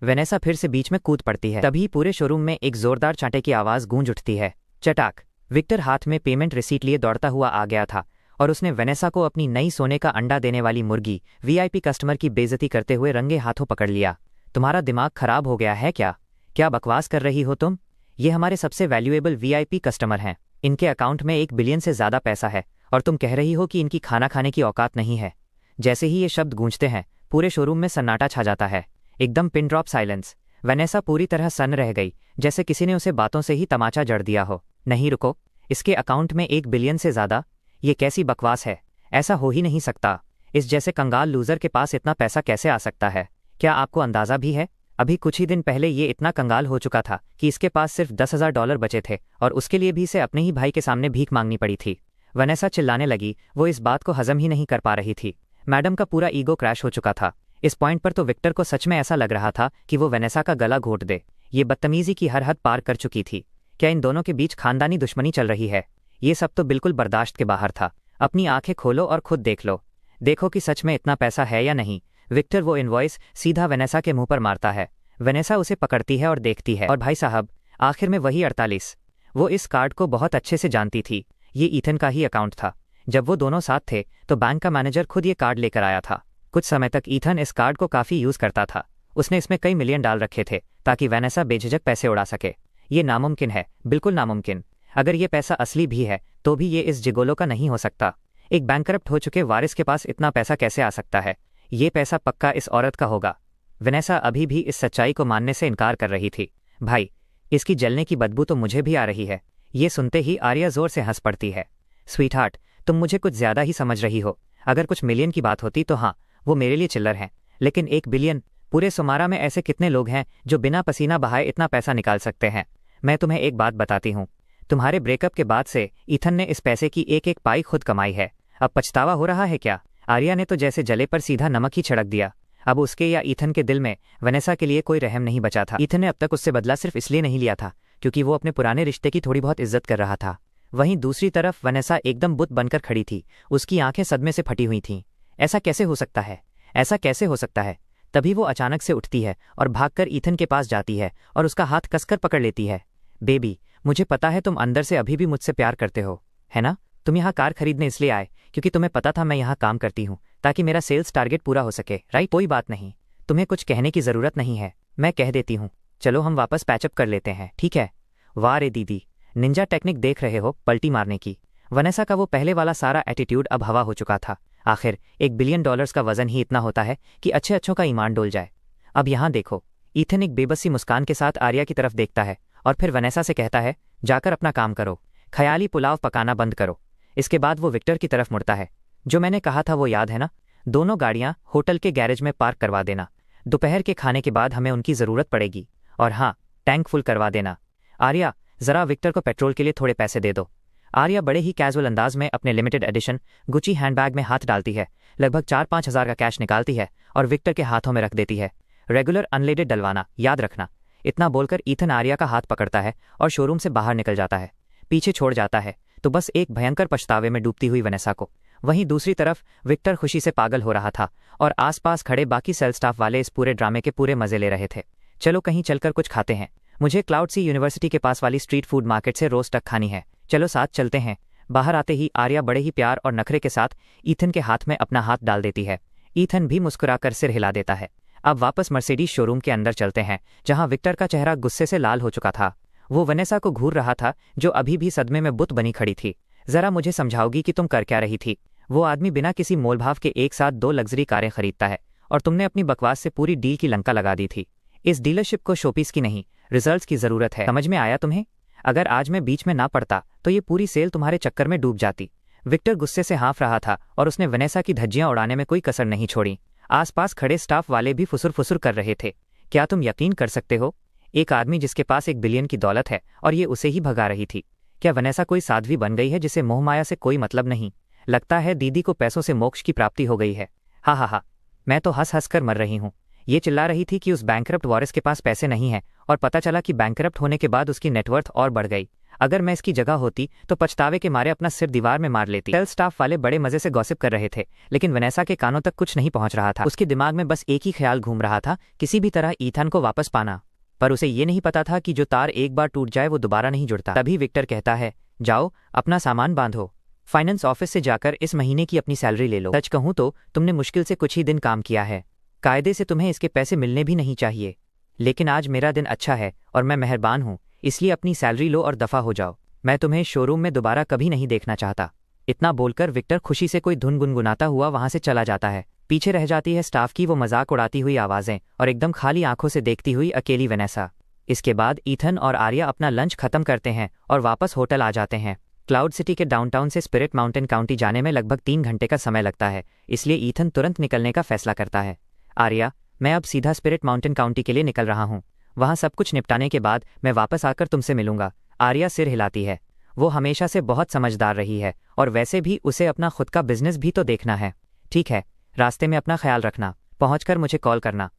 वेनेसा फिर से बीच में कूद पड़ती है। तभी पूरे शोरूम में एक जोरदार चांटे की आवाज गूंज उठती है। चटाक। विक्टर हाथ में पेमेंट रिसीट लिए दौड़ता हुआ आ गया था और उसने वेनेसा को अपनी नई सोने का अंडा देने वाली मुर्गी वीआईपी कस्टमर की बेइज्जती करते हुए रंगे हाथों पकड़ लिया। तुम्हारा दिमाग खराब हो गया है क्या? क्या बकवास कर रही हो तुम? ये हमारे सबसे वैल्यूएबल वीआईपी कस्टमर हैं। इनके अकाउंट में 1 बिलियन से ज़्यादा पैसा है और तुम कह रही हो कि इनकी खाना खाने की औकात नहीं है। जैसे ही ये शब्द गूंजते हैं पूरे शोरूम में सन्नाटा छा जाता है, एकदम पिन ड्रॉप साइलेंस। वेनेसा पूरी तरह सन्न रह गई, जैसे किसी ने उसे बातों से ही तमाचा जड़ दिया हो। नहीं रुको, इसके अकाउंट में 1 बिलियन से ज़्यादा? ये कैसी बकवास है? ऐसा हो ही नहीं सकता। इस जैसे कंगाल लूजर के पास इतना पैसा कैसे आ सकता है? क्या आपको अंदाज़ा भी है? अभी कुछ ही दिन पहले ये इतना कंगाल हो चुका था कि इसके पास सिर्फ $10,000 बचे थे और उसके लिए भी इसे अपने ही भाई के सामने भीख मांगनी पड़ी थी। वेनेसा चिल्लाने लगी, वो इस बात को हजम ही नहीं कर पा रही थी। मैडम का पूरा ईगो क्रैश हो चुका था। इस पॉइंट पर तो विक्टर को सच में ऐसा लग रहा था कि वो वेनेसा का गला घोट दे। ये बदतमीजी की हर हद पार कर चुकी थी। क्या इन दोनों के बीच खानदानी दुश्मनी चल रही है? ये सब तो बिल्कुल बर्दाश्त के बाहर था। अपनी आंखें खोलो और खुद देख लो। देखो कि सच में इतना पैसा है या नहीं। विक्टर वो इनवॉइस सीधा वेनेसा के मुंह पर मारता है। वेनेसा उसे पकड़ती है और देखती है, और भाई साहब, आखिर में वही 48। वो इस कार्ड को बहुत अच्छे से जानती थी। ये ईथन का ही अकाउंट था। जब वो दोनों साथ थे तो बैंक का मैनेजर खुद ये कार्ड लेकर आया था। कुछ समय तक ईथन इस कार्ड को काफ़ी यूज़ करता था। उसने इसमें कई मिलियन डाल रखे थे ताकि वेनेसा बेझिझक पैसे उड़ा सके। ये नामुमकिन है, बिल्कुल नामुमकिन। अगर ये पैसा असली भी है तो भी ये इस जिगोलो का नहीं हो सकता। एक बैंकरप्ट हो चुके वारिस के पास इतना पैसा कैसे आ सकता है? ये पैसा पक्का इस औरत का होगा। वेनेसा अभी भी इस सच्चाई को मानने से इनकार कर रही थी। भाई, इसकी जलने की बदबू तो मुझे भी आ रही है। ये सुनते ही आर्या जोर से हंस पड़ती है। स्वीटहार्ट, तुम मुझे कुछ ज़्यादा ही समझ रही हो। अगर कुछ मिलियन की बात होती तो हाँ, वो मेरे लिए चिल्लर हैं, लेकिन 1 बिलियन? पूरे सुमारा में ऐसे कितने लोग हैं जो बिना पसीना बहाए इतना पैसा निकाल सकते हैं? मैं तुम्हें एक बात बताती हूँ। तुम्हारे ब्रेकअप के बाद से ईथन ने इस पैसे की एक एक पाई खुद कमाई है। अब पछतावा हो रहा है क्या? आर्या ने तो जैसे जले पर सीधा नमक ही छिड़क दिया। अब उसके या ईथन के दिल में वेनेसा के लिए कोई रहम नहीं बचा था। ईथन ने अब तक उससे बदला सिर्फ इसलिए नहीं लिया था क्योंकि वो अपने पुराने रिश्ते की थोड़ी बहुत इज्जत कर रहा था। वहीं दूसरी तरफ वेनेसा एकदम बुत बनकर खड़ी थी। उसकी आंखें सदमे से फटी हुई थीं। ऐसा कैसे हो सकता है? ऐसा कैसे हो सकता है? तभी वो अचानक से उठती है और भागकर ईथन के पास जाती है और उसका हाथ कसकर पकड़ लेती है। बेबी, मुझे पता है तुम अंदर से अभी भी मुझसे प्यार करते हो, है ना? तुम यहाँ कार खरीदने इसलिए आए क्योंकि तुम्हें पता था मैं यहाँ काम करती हूँ ताकि मेरा सेल्स टारगेट पूरा हो सके, राइट? कोई बात नहीं, तुम्हें कुछ कहने की ज़रूरत नहीं है। मैं कह देती हूँ। चलो हम वापस पैचअप कर लेते हैं, ठीक है? वाह रे दीदी, निंजा टेक्निक देख रहे हो पलटी मारने की। वेनेसा का वो पहले वाला सारा एटीट्यूड अब हवा हो चुका था। आखिर $1 बिलियन का वजन ही इतना होता है कि अच्छे अच्छों का ईमान डोल जाए। अब यहाँ देखो। ईथन एक बेबसी मुस्कान के साथ आर्या की तरफ देखता है और फिर वेनेसा से कहता है, जाकर अपना काम करो, ख्याली पुलाव पकाना बंद करो। इसके बाद वो विक्टर की तरफ मुड़ता है। जो मैंने कहा था वो याद है ना? दोनों गाड़ियाँ होटल के गैरेज में पार्क करवा देना। दोपहर के खाने के बाद हमें उनकी ज़रूरत पड़ेगी। और हाँ, टैंक फुल करवा देना। आर्या, ज़रा विक्टर को पेट्रोल के लिए थोड़े पैसे दे दो। आर्या बड़े ही कैजुअल अंदाज में अपने लिमिटेड एडिशन गुची हैंडबैग में हाथ डालती है, लगभग 4-5 हज़ार का कैश निकालती है और विक्टर के हाथों में रख देती है। रेगुलर अनलेडेड डलवाना, याद रखना। इतना बोलकर ईथन आर्या का हाथ पकड़ता है और शोरूम से बाहर निकल जाता है। पीछे छोड़ जाता है तो बस एक भयंकर पछतावे में डूबती हुई वेनेसा को। वहीं दूसरी तरफ विक्टर खुशी से पागल हो रहा था और आसपास खड़े बाकी सेल स्टाफ वाले इस पूरे ड्रामे के पूरे मजे ले रहे थे। चलो कहीं चलकर कुछ खाते हैं। मुझे क्लाउड सी यूनिवर्सिटी के पास वाली स्ट्रीट फूड मार्केट से रोस्ट डक खानी है। चलो साथ चलते हैं। बाहर आते ही आर्या बड़े ही प्यार और नखरे के साथ ईथन के हाथ में अपना हाथ डाल देती है। ईथन भी मुस्कुराकर सिर हिला देता है। अब वापस मर्सिडीज शोरूम के अंदर चलते हैं, जहां विक्टर का चेहरा गुस्से से लाल हो चुका था। वो वेनेसा को घूर रहा था जो अभी भी सदमे में बुत बनी खड़ी थी। जरा मुझे समझाओगी कि तुम कर क्या रही थी? वो आदमी बिना किसी मोलभाव के एक साथ 2 लग्जरी कारें खरीदता है और तुमने अपनी बकवास से पूरी डील की लंका लगा दी थी। इस डीलरशिप को शोपीस की नहीं, रिजल्ट्स की ज़रूरत है। समझ में आया तुम्हें? अगर आज मैं बीच में ना पड़ता तो ये पूरी सेल तुम्हारे चक्कर में डूब जाती। विक्टर गुस्से से हाँफ रहा था और उसने वेनेसा की धज्जियां उड़ाने में कोई कसर नहीं छोड़ी। आसपास खड़े स्टाफ वाले भी फुसुर फुसुर कर रहे थे। क्या तुम यकीन कर सकते हो? एक आदमी जिसके पास 1 बिलियन की दौलत है और ये उसे ही भगा रही थी। क्या वेनेसा कोई साध्वी बन गई है जिसे मोहमाया से कोई मतलब नहीं? लगता है दीदी को पैसों से मोक्ष की प्राप्ति हो गई है। हा हा हा, मैं तो हंस हंस कर मर रही हूँ। ये चिल्ला रही थी कि उस बैंकरप्ट वारिस के पास पैसे नहीं हैं और पता चला कि बैंकरप्ट होने के बाद उसकी नेटवर्थ और बढ़ गई। अगर मैं इसकी जगह होती तो पछतावे के मारे अपना सिर दीवार में मार लेती। सेल स्टाफ वाले बड़े मजे से गॉसिप कर रहे थे, लेकिन वेनेसा के कानों तक कुछ नहीं पहुंच रहा था। उसके दिमाग में बस एक ही ख्याल घूम रहा था, किसी भी तरह ईथन को वापस पाना। पर उसे ये नहीं पता था कि जो तार एक बार टूट जाए वो दोबारा नहीं जुड़ता। तभी विक्टर कहता है, जाओ अपना सामान बांधो, फाइनेंस ऑफिस से जाकर इस महीने की अपनी सैलरी ले लो। सच कहूँ तो तुमने मुश्किल से कुछ ही दिन काम किया है, कायदे से तुम्हें इसके पैसे मिलने भी नहीं चाहिए, लेकिन आज मेरा दिन अच्छा है और मैं मेहरबान हूँ, इसलिए अपनी सैलरी लो और दफ़ा हो जाओ। मैं तुम्हें शोरूम में दोबारा कभी नहीं देखना चाहता। इतना बोलकर विक्टर खुशी से कोई धुन गुनगुनाता हुआ वहां से चला जाता है। पीछे रह जाती है स्टाफ की वो मजाक उड़ाती हुई आवाज़ें और एकदम खाली आंखों से देखती हुई अकेली वेनेसा। इसके बाद ईथन और आर्या अपना लंच खत्म करते हैं और वापस होटल आ जाते हैं। क्लाउड सिटी के डाउनटाउन से स्पिरिट माउंटेन काउंटी जाने में लगभग 3 घंटे का समय लगता है, इसलिए ईथन तुरंत निकलने का फैसला करता है। आर्या, मैं अब सीधा स्पिरिट माउंटेन काउंटी के लिए निकल रहा हूँ। वहाँ सब कुछ निपटाने के बाद मैं वापस आकर तुमसे मिलूंगा। आर्या सिर हिलाती है। वो हमेशा से बहुत समझदार रही है और वैसे भी उसे अपना खुद का बिजनेस भी तो देखना है। ठीक है, रास्ते में अपना ख्याल रखना, पहुंचकर मुझे कॉल करना।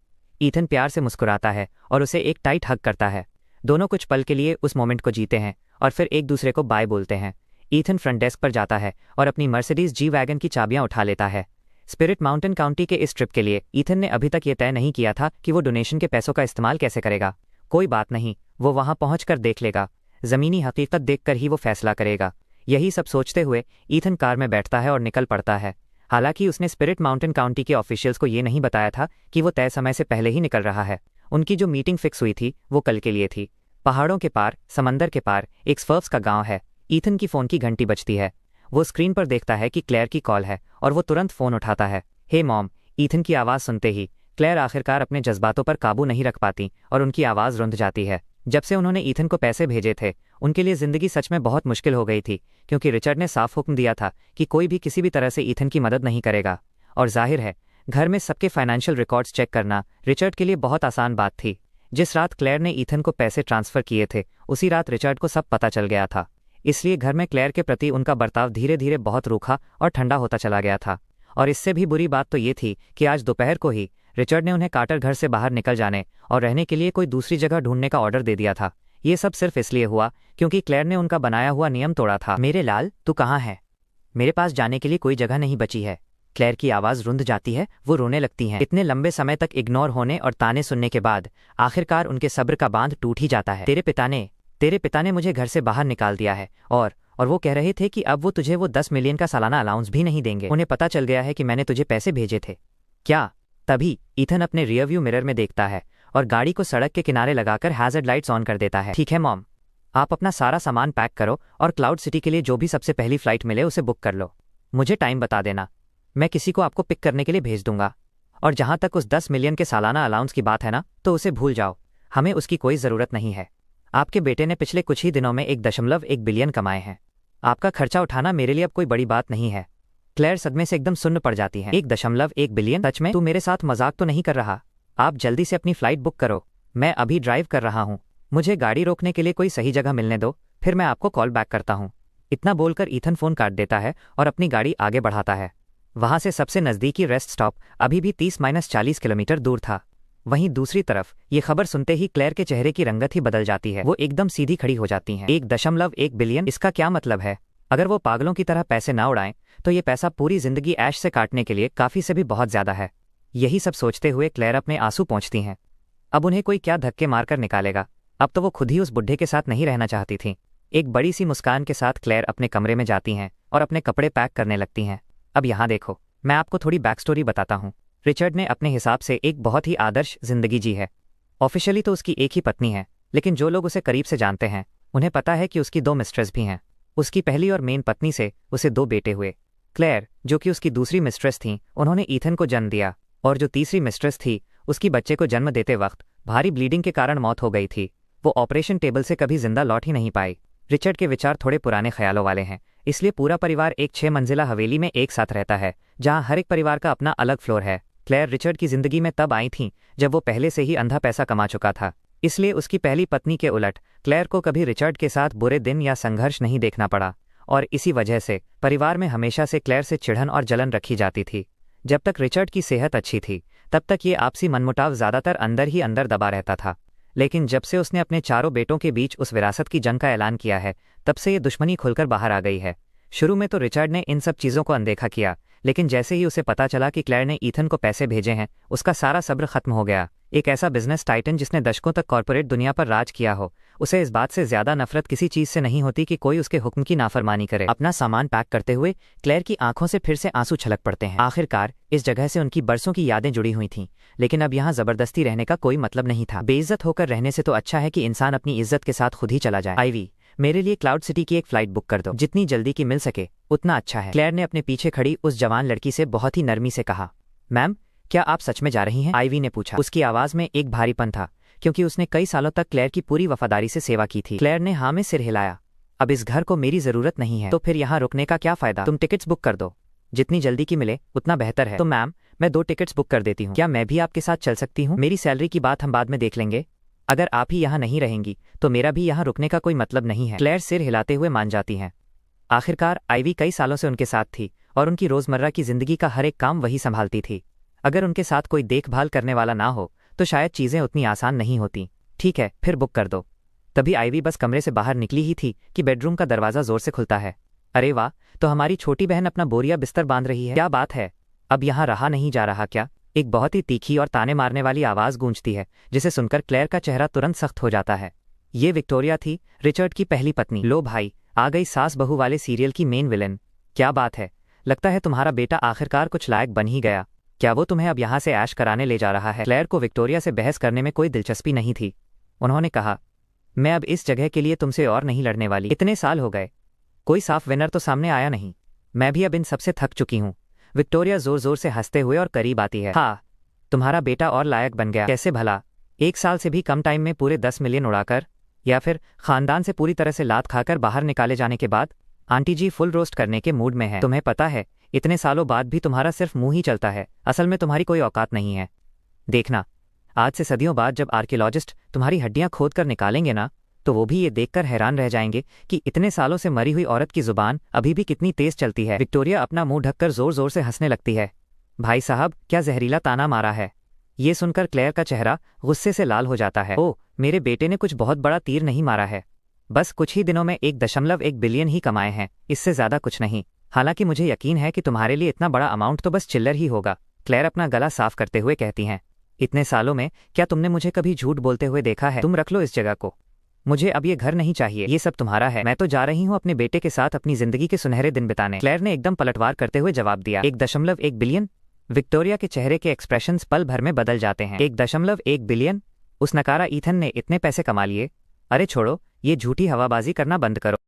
ईथन प्यार से मुस्कुराता है और उसे एक टाइट हग करता है। दोनों कुछ पल के लिए उस मोमेंट को जीते हैं और फिर एक दूसरे को बाय बोलते हैं। ईथन फ्रंट डेस्क पर जाता है और अपनी मर्सिडीज जी वैगन की चाबियां उठा लेता है। स्पिरिट माउंटेन काउंटी के इस ट्रिप के लिए ईथन ने अभी तक ये तय नहीं किया था कि वो डोनेशन के पैसों का इस्तेमाल कैसे करेगा। कोई बात नहीं, वो वहां पहुंचकर देख लेगा। ज़मीनी हकीकत देखकर ही वो फैसला करेगा। यही सब सोचते हुए ईथन कार में बैठता है और निकल पड़ता है। हालांकि उसने स्पिरिट माउंटेन काउंटी के ऑफिशियल्स को ये नहीं बताया था कि वो तय समय से पहले ही निकल रहा है। उनकी जो मीटिंग फिक्स हुई थी वो कल के लिए थी। पहाड़ों के पार, समंदर के पार एक स्वर्फ्स का गांव है। ईथन की फ़ोन की घंटी बजती है। वो स्क्रीन पर देखता है कि क्लेयर की कॉल है और वो तुरंत फ़ोन उठाता है। हे मॉम, ईथन की आवाज़ सुनते ही क्लेयर आखिरकार अपने जज्बातों पर काबू नहीं रख पाती और उनकी आवाज़ रुंध जाती है। जब से उन्होंने ईथन को पैसे भेजे थे उनके लिए ज़िंदगी सच में बहुत मुश्किल हो गई थी, क्योंकि रिचर्ड ने साफ हुक्म दिया था कि कोई भी किसी भी तरह से ईथन की मदद नहीं करेगा। और जाहिर है घर में सबके फाइनेंशियल रिकॉर्ड्स चेक करना रिचर्ड के लिए बहुत आसान बात थी। जिस रात क्लेयर ने ईथन को पैसे ट्रांसफ़र किए थे उसी रात रिचर्ड को सब पता चल गया था। इसलिए घर में क्लेयर के प्रति उनका बर्ताव धीरे धीरे बहुत रूखा और ठंडा होता चला गया था। और इससे भी बुरी बात तो ये थी कि आज दोपहर को ही रिचर्ड ने उन्हें कार्टर घर से बाहर निकल जाने और रहने के लिए कोई दूसरी जगह ढूंढने का ऑर्डर दे दिया था। ये सब सिर्फ इसलिए हुआ क्योंकि क्लेयर ने उनका बनाया हुआ नियम तोड़ा था। मेरे लाल, तू कहाँ है? मेरे पास जाने के लिए कोई जगह नहीं बची है। क्लेयर की आवाज़ रुंध जाती है, वो रोने लगती हैं। इतने लंबे समय तक इग्नोर होने और ताने सुनने के बाद आखिरकार उनके सब्र का बांध टूट ही जाता है। तेरे पिता ने मुझे घर से बाहर निकाल दिया है और वो कह रहे थे कि अब वो तुझे वो 10 मिलियन का सालाना अलाउंस भी नहीं देंगे। उन्हें पता चल गया है कि मैंने तुझे पैसे भेजे थे। क्या? तभी ईथन अपने रियरव्यू मिरर में देखता है और गाड़ी को सड़क के किनारे लगाकर हैजर्ड लाइट्स ऑन कर देता है। ठीक है मॉम, आप अपना सारा सामान पैक करो और क्लाउड सिटी के लिए जो भी सबसे पहली फ्लाइट मिले उसे बुक कर लो। मुझे टाइम बता देना, मैं किसी को आपको पिक करने के लिए भेज दूंगा। और जहां तक उस 10 मिलियन के सालाना अलाउंस की बात है ना, तो उसे भूल जाओ, हमें उसकी कोई ज़रूरत नहीं है। आपके बेटे ने पिछले कुछ ही दिनों में 1.1 बिलियन कमाए हैं। आपका खर्चा उठाना मेरे लिए अब कोई बड़ी बात नहीं है। क्लेयर सदमे से एकदम सुन्न पड़ जाती है। 1.1 बिलियन? सच में? तू मेरे साथ मजाक तो नहीं कर रहा? आप जल्दी से अपनी फ्लाइट बुक करो, मैं अभी ड्राइव कर रहा हूँ। मुझे गाड़ी रोकने के लिए कोई सही जगह मिलने दो, फिर मैं आपको कॉल बैक करता हूँ। इतना बोलकर ईथन फ़ोन काट देता है और अपनी गाड़ी आगे बढ़ाता है। वहाँ से सबसे नज़दीकी रेस्ट स्टॉप अभी भी 30-40 किलोमीटर दूर था। वहीं दूसरी तरफ ये खबर सुनते ही क्लेयर के चेहरे की रंगत ही बदल जाती है। वो एकदम सीधी खड़ी हो जाती हैं। 1.1 बिलियन, इसका क्या मतलब है? अगर वो पागलों की तरह पैसे ना उड़ाएं तो ये पैसा पूरी जिंदगी ऐश से काटने के लिए काफ़ी से भी बहुत ज़्यादा है। यही सब सोचते हुए क्लेयर अपने आंसू पोंछती हैं। अब उन्हें कोई क्या धक्के मारकर निकालेगा। अब तो वो खुद ही उस बुढ़े के साथ नहीं रहना चाहती थीं। एक बड़ी सी मुस्कान के साथ क्लेयर अपने कमरे में जाती हैं और अपने कपड़े पैक करने लगती हैं। अब यहाँ देखो, मैं आपको थोड़ी बैक स्टोरी बताता हूँ। रिचर्ड ने अपने हिसाब से एक बहुत ही आदर्श जिंदगी जी है। ऑफिशियली तो उसकी एक ही पत्नी है, लेकिन जो लोग उसे करीब से जानते हैं उन्हें पता है कि उसकी 2 मिस्ट्रेस भी हैं। उसकी पहली और मेन पत्नी से उसे 2 बेटे हुए। क्लेयर, जो कि उसकी दूसरी मिस्ट्रेस थीं, उन्होंने ईथन को जन्म दिया और जो तीसरी मिस्ट्रेस थी उसकी बच्चे को जन्म देते वक्त भारी ब्लीडिंग के कारण मौत हो गई थी। वो ऑपरेशन टेबल से कभी जिंदा लौट ही नहीं पाई। रिचर्ड के विचार थोड़े पुराने ख्यालों वाले हैं, इसलिए पूरा परिवार एक 6 मंजिला हवेली में एक साथ रहता है, जहां हर एक परिवार का अपना अलग फ्लोर है। क्लेयर रिचर्ड की जिंदगी में तब आई थीं जब वो पहले से ही अंधा पैसा कमा चुका था, इसलिए उसकी पहली पत्नी के उलट क्लेयर को कभी रिचर्ड के साथ बुरे दिन या संघर्ष नहीं देखना पड़ा। और इसी वजह से परिवार में हमेशा से क्लेयर से चिढ़न और जलन रखी जाती थी। जब तक रिचर्ड की सेहत अच्छी थी तब तक ये आपसी मनमुटाव ज़्यादातर अंदर ही अंदर दबा रहता था, लेकिन जब से उसने अपने चारों बेटों के बीच उस विरासत की जंग का ऐलान किया है तब से ये दुश्मनी खुलकर बाहर आ गई है। शुरू में तो रिचर्ड ने इन सब चीज़ों को अनदेखा किया, लेकिन जैसे ही उसे पता चला कि क्लेयर ने ईथन को पैसे भेजे हैं, उसका सारा सब्र खत्म हो गया। एक ऐसा बिजनेस टाइटन जिसने दशकों तक कॉर्पोरेट दुनिया पर राज किया हो, उसे इस बात से ज्यादा नफरत किसी चीज से नहीं होती कि कोई उसके हुक्म की नाफरमानी करे। अपना सामान पैक करते हुए क्लेयर की आंखों से फिर से आंसू छलक पड़ते हैं। आखिरकार इस जगह से उनकी बरसों की यादें जुड़ी हुई थीं, लेकिन अब यहाँ जबरदस्ती रहने का कोई मतलब नहीं था। बेइज्जत होकर रहने से तो अच्छा है कि इंसान अपनी इज्जत के साथ खुद ही चला जाए। आईवी, मेरे लिए क्लाउड सिटी की एक फ्लाइट बुक कर दो, जितनी जल्दी की मिल सके उतना अच्छा है। क्लेयर ने अपने पीछे खड़ी उस जवान लड़की से बहुत ही नरमी से कहा। मैम, क्या आप सच में जा रही हैं? आईवी ने पूछा। उसकी आवाज में एक भारीपन था, क्योंकि उसने कई सालों तक क्लेयर की पूरी वफादारी से सेवा की थी। क्लेयर ने हाँ में सिर हिलाया। अब इस घर को मेरी जरूरत नहीं है, तो फिर यहाँ रुकने का क्या फायदा? तुम टिकट्स बुक कर दो, जितनी जल्दी की मिले उतना बेहतर है। तो मैम, मैं 2 टिकट्स बुक कर देती हूँ। क्या मैं भी आपके साथ चल सकती हूँ? मेरी सैलरी की बात हम बाद में देख लेंगे। अगर आप ही यहाँ नहीं रहेंगी तो मेरा भी यहाँ रुकने का कोई मतलब नहीं है। क्लेयर सिर हिलाते हुए मान जाती हैं। आखिरकार आईवी कई सालों से उनके साथ थी और उनकी रोजमर्रा की जिंदगी का हर एक काम वही संभालती थी। अगर उनके साथ कोई देखभाल करने वाला ना हो तो शायद चीजें उतनी आसान नहीं होती। ठीक है, फिर बुक कर दो। तभी आईवी बस कमरे से बाहर निकली ही थी कि बेडरूम का दरवाजा जोर से खुलता है। अरे वाह, तो हमारी छोटी बहन अपना बोरिया बिस्तर बांध रही है। क्या बात है, अब यहाँ रहा नहीं जा रहा क्या? एक बहुत ही तीखी और ताने मारने वाली आवाज गूंजती है, जिसे सुनकर क्लेयर का चेहरा तुरंत सख्त हो जाता है। ये विक्टोरिया थी, रिचर्ड की पहली पत्नी। लो भाई, आ गई सास बहू वाले सीरियल की मेन विलेन। क्या बात है, लगता है तुम्हारा बेटा आखिरकार कुछ लायक बन ही गया। क्या वो तुम्हें अब यहाँ से ऐश कराने ले जा रहा है? क्लेयर को विक्टोरिया से बहस करने में कोई दिलचस्पी नहीं थी। उन्होंने कहा, मैं अब इस जगह के लिए तुमसे और नहीं लड़ने वाली। इतने साल हो गए, कोई साफ विनर तो सामने आया नहीं। मैं भी अब इन सबसे थक चुकी हूँ। विक्टोरिया जोर जोर से हंसते हुए और करीब आती है। हाँ, तुम्हारा बेटा और लायक बन गया। कैसे भला? 1 साल से भी कम टाइम में पूरे 10 मिलियन उड़ाकर, या फिर खानदान से पूरी तरह से लात खाकर बाहर निकाले जाने के बाद आंटी जी फुल रोस्ट करने के मूड में है। तुम्हें पता है, इतने सालों बाद भी तुम्हारा सिर्फ मुंह ही चलता है। असल में तुम्हारी कोई औकात नहीं है। देखना, आज से सदियों बाद जब आर्कियोलॉजिस्ट तुम्हारी हड्डियां खोद कर निकालेंगे ना, तो वो भी ये देखकर हैरान रह जाएंगे कि इतने सालों से मरी हुई औरत की जुबान अभी भी कितनी तेज चलती है। विक्टोरिया अपना मुंह ढककर जोर जोर से हंसने लगती है। भाई साहब, क्या जहरीला ताना मारा है? ये सुनकर क्लेयर का चेहरा गुस्से से लाल हो जाता है। ओह, मेरे बेटे ने कुछ बहुत बड़ा तीर नहीं मारा है। बस कुछ ही दिनों में 1.1 बिलियन ही कमाए हैं, इससे ज्यादा कुछ नहीं। हालांकि मुझे यकीन है कि तुम्हारे लिए इतना बड़ा अमाउंट तो बस चिल्लर ही होगा। क्लेयर अपना गला साफ करते हुए कहती हैं। इतने सालों में क्या तुमने मुझे कभी झूठ बोलते हुए देखा है? तुम रख लो इस जगह को। मुझे अब ये घर नहीं चाहिए, ये सब तुम्हारा है। मैं तो जा रही हूँ अपने बेटे के साथ अपनी जिंदगी के सुनहरे दिन बिताने। क्लेयर ने एकदम पलटवार करते हुए जवाब दिया। 1.1 बिलियन? विक्टोरिया के चेहरे के एक्सप्रेशंस पल भर में बदल जाते हैं। 1.1 बिलियन? उस नकारा ईथन ने इतने पैसे कमा लिए? अरे छोड़ो, ये झूठी हवाबाजी करना बंद करो।